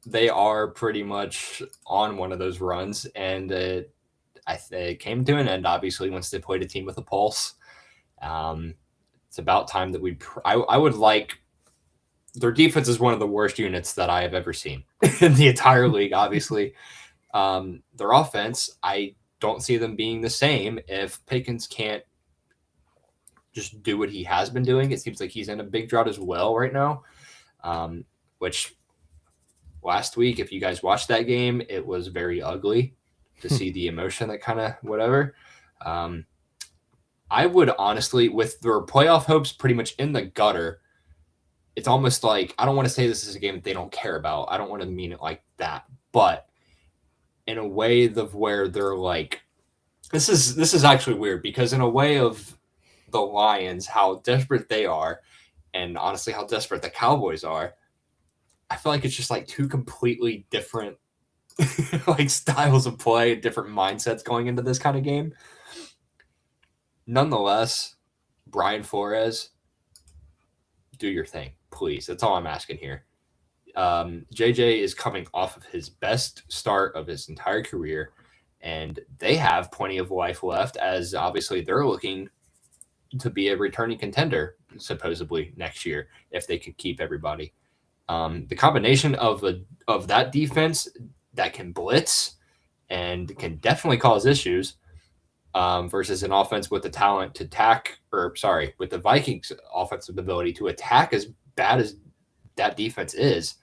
they are pretty much on one of those runs, and it came to an end, obviously, once they played a team with a pulse. It's about time that I would like – their defense is one of the worst units that I have ever seen in the entire league, obviously. Their offense, I don't see them being the same if Pickens can't just do what he has been doing. It seems like he's in a big drought as well right now, which last week, if you guys watched that game, it was very ugly to see the emotion that kind of whatever. I would honestly, with their playoff hopes pretty much in the gutter, it's almost like, I don't want to say this is a game that they don't care about. I don't want to mean it like that, but in a way of where they're like, this is actually weird, because in a way of the Lions, how desperate they are, and honestly how desperate the Cowboys are, I feel like it's just like 2 completely different like styles of play, different mindsets going into this kind of game. Nonetheless, Brian Flores, do your thing, please. That's all I'm asking here. JJ is coming off of his best start of his entire career, and they have plenty of life left, as obviously they're looking to be a returning contender supposedly next year if they could keep everybody. The combination of that defense that can blitz and can definitely cause issues, versus an offense with the talent to with the Vikings offensive ability to attack as bad as that defense is.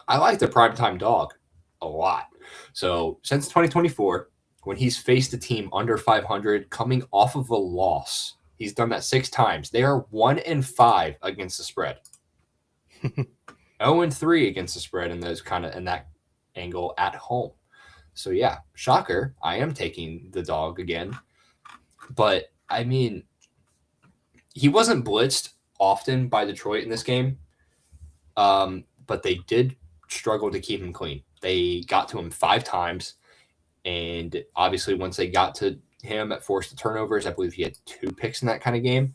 I like the primetime dog a lot. So since 2024, when he's faced a team under 500 coming off of a loss, he's done that 6 times. They are 1-5 against the spread. 0-3 against the spread in that angle at home. So yeah, shocker. I am taking the dog again. But I mean, he wasn't blitzed often by Detroit in this game. But they did struggle to keep him clean. They got to him 5 times. And obviously once they got to him, it forced the turnovers. I believe he had 2 picks in that kind of game.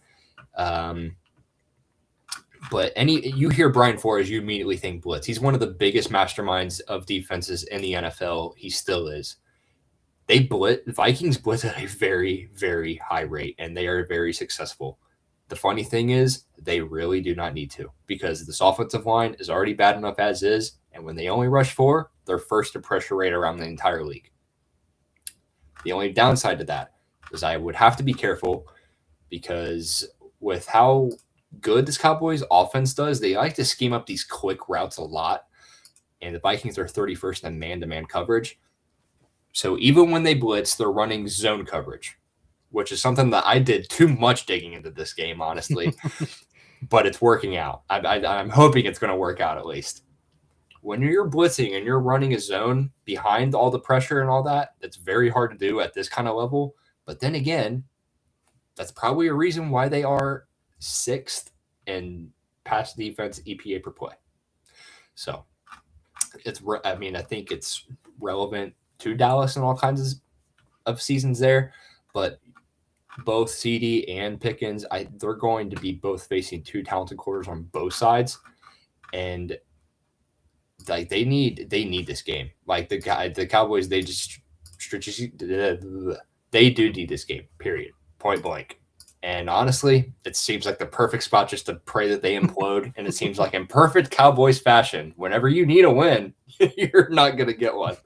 But you hear Brian Flores, you immediately think blitz. He's one of the biggest masterminds of defenses in the NFL. He still is. Vikings blitz at a very, very high rate, and they are very successful. The funny thing is, they really do not need to, because this offensive line is already bad enough as is, and when they only rush 4, they're first to pressure rate around the entire league. The only downside to that is I would have to be careful, because with how good this Cowboys offense does, they like to scheme up these quick routes a lot, and the Vikings are 31st in man-to-man coverage. So even when they blitz, they're running zone coverage, which is something that I did too much digging into this game, honestly. But it's working out. I'm hoping it's going to work out at least. When you're blitzing and you're running a zone behind all the pressure and all that, it's very hard to do at this kind of level. But then again, that's probably a reason why they are 6th in pass defense EPA per play. So I think it's relevant to Dallas in all kinds of seasons there, but both CD and Pickens, they're going to be both facing 2 talented quarters on both sides, and like they need this game. Like the Cowboys, they just they do need this game. Period. Point blank. And honestly, it seems like the perfect spot just to pray that they implode. And it seems like in perfect Cowboys fashion, whenever you need a win, you're not going to get one.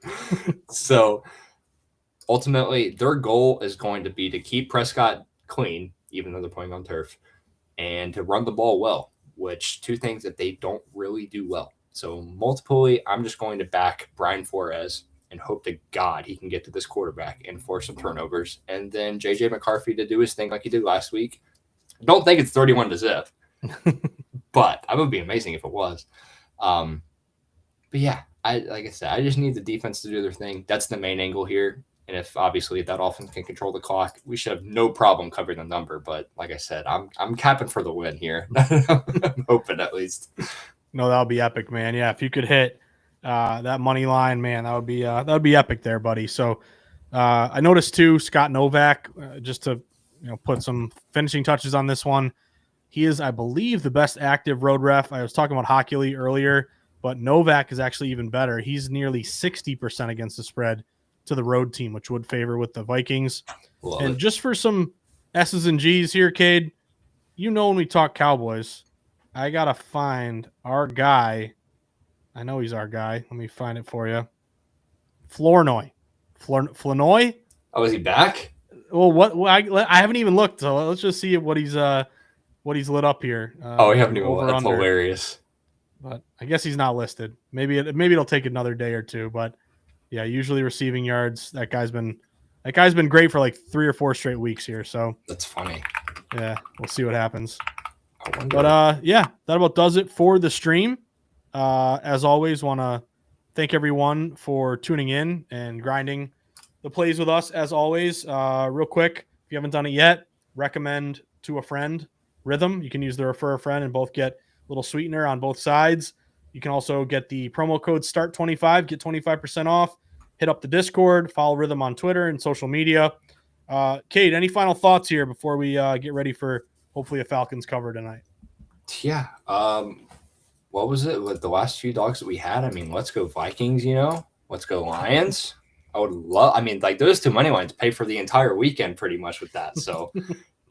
So ultimately, their goal is going to be to keep Prescott clean, even though they're playing on turf, and to run the ball well, which 2 things that they don't really do well. So multiply, I'm just going to back Brian Flores and hope to God he can get to this quarterback and force some turnovers. And then J.J. McCarthy to do his thing like he did last week. Don't think it's 31-0, but that would be amazing if it was. But yeah, like I said, I just need the defense to do their thing. That's the main angle here. And if obviously that offense can control the clock, we should have no problem covering the number. But like I said, I'm capping for the win here. I'm hoping at least. No, that would be epic, man. Yeah, if you could hit that money line, man, that would be epic there, buddy. So I noticed too, Scott Novak, just to put some finishing touches on this one. He is, I believe, the best active road ref. I was talking about Hockey League earlier, but Novak is actually even better. He's nearly 60% against the spread to the road team, which would favor with the Vikings. Love and it. Just for some S's and G's here, Cade, when we talk Cowboys, I got to find our guy. I know he's our guy. Let me find it for you. Flournoy. Flournoy? Oh, is he back? Well, I haven't even looked, so let's just see what he's lit up here. We haven't even looked. That's hilarious. But I guess he's not listed. Maybe it'll take another day or two. But yeah, usually receiving yards. That guy's been great for like 3 or 4 straight weeks here. So that's funny. Yeah, we'll see what happens. But yeah, that about does it for the stream. As always, want to thank everyone for tuning in and grinding the plays with us. As always, real quick, if you haven't done it yet, recommend to a friend Rithmm. You can use the refer a friend and both get a little sweetener on both sides. You can also get the promo code START25, get 25% off. Hit up the Discord, follow Rithmm on Twitter and social media. Cade, any final thoughts here before we get ready for hopefully a Falcons cover tonight? Yeah. What was it with the last few dogs that we had? I mean, let's go Vikings, let's go Lions. I would love, those 2 money lines pay for the entire weekend pretty much with that. So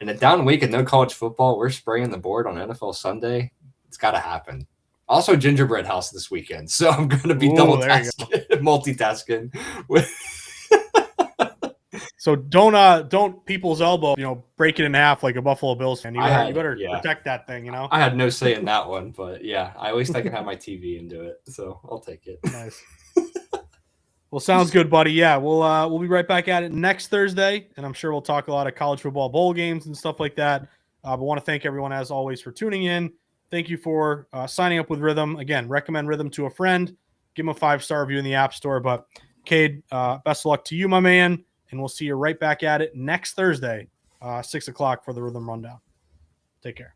in a down week and no college football, we're spraying the board on NFL Sunday. It's got to happen. Also, gingerbread house this weekend. So I'm going to be multitasking with So don't people's elbow, break it in half like a Buffalo Bills fan. You better protect that thing, I had no say in that one, but yeah, at least I can have my TV and do it. So I'll take it. Nice. Well, sounds good, buddy. Yeah, we'll be right back at it next Thursday, and I'm sure we'll talk a lot of college football bowl games and stuff like that. But want to thank everyone as always for tuning in. Thank you for signing up with Rithmm. Again, recommend Rithmm to a friend. Give them a 5-star review in the App Store. But Cade, best of luck to you, my man, and we'll see you right back at it next Thursday, 6 o'clock for the Rithmm Rundown. Take care.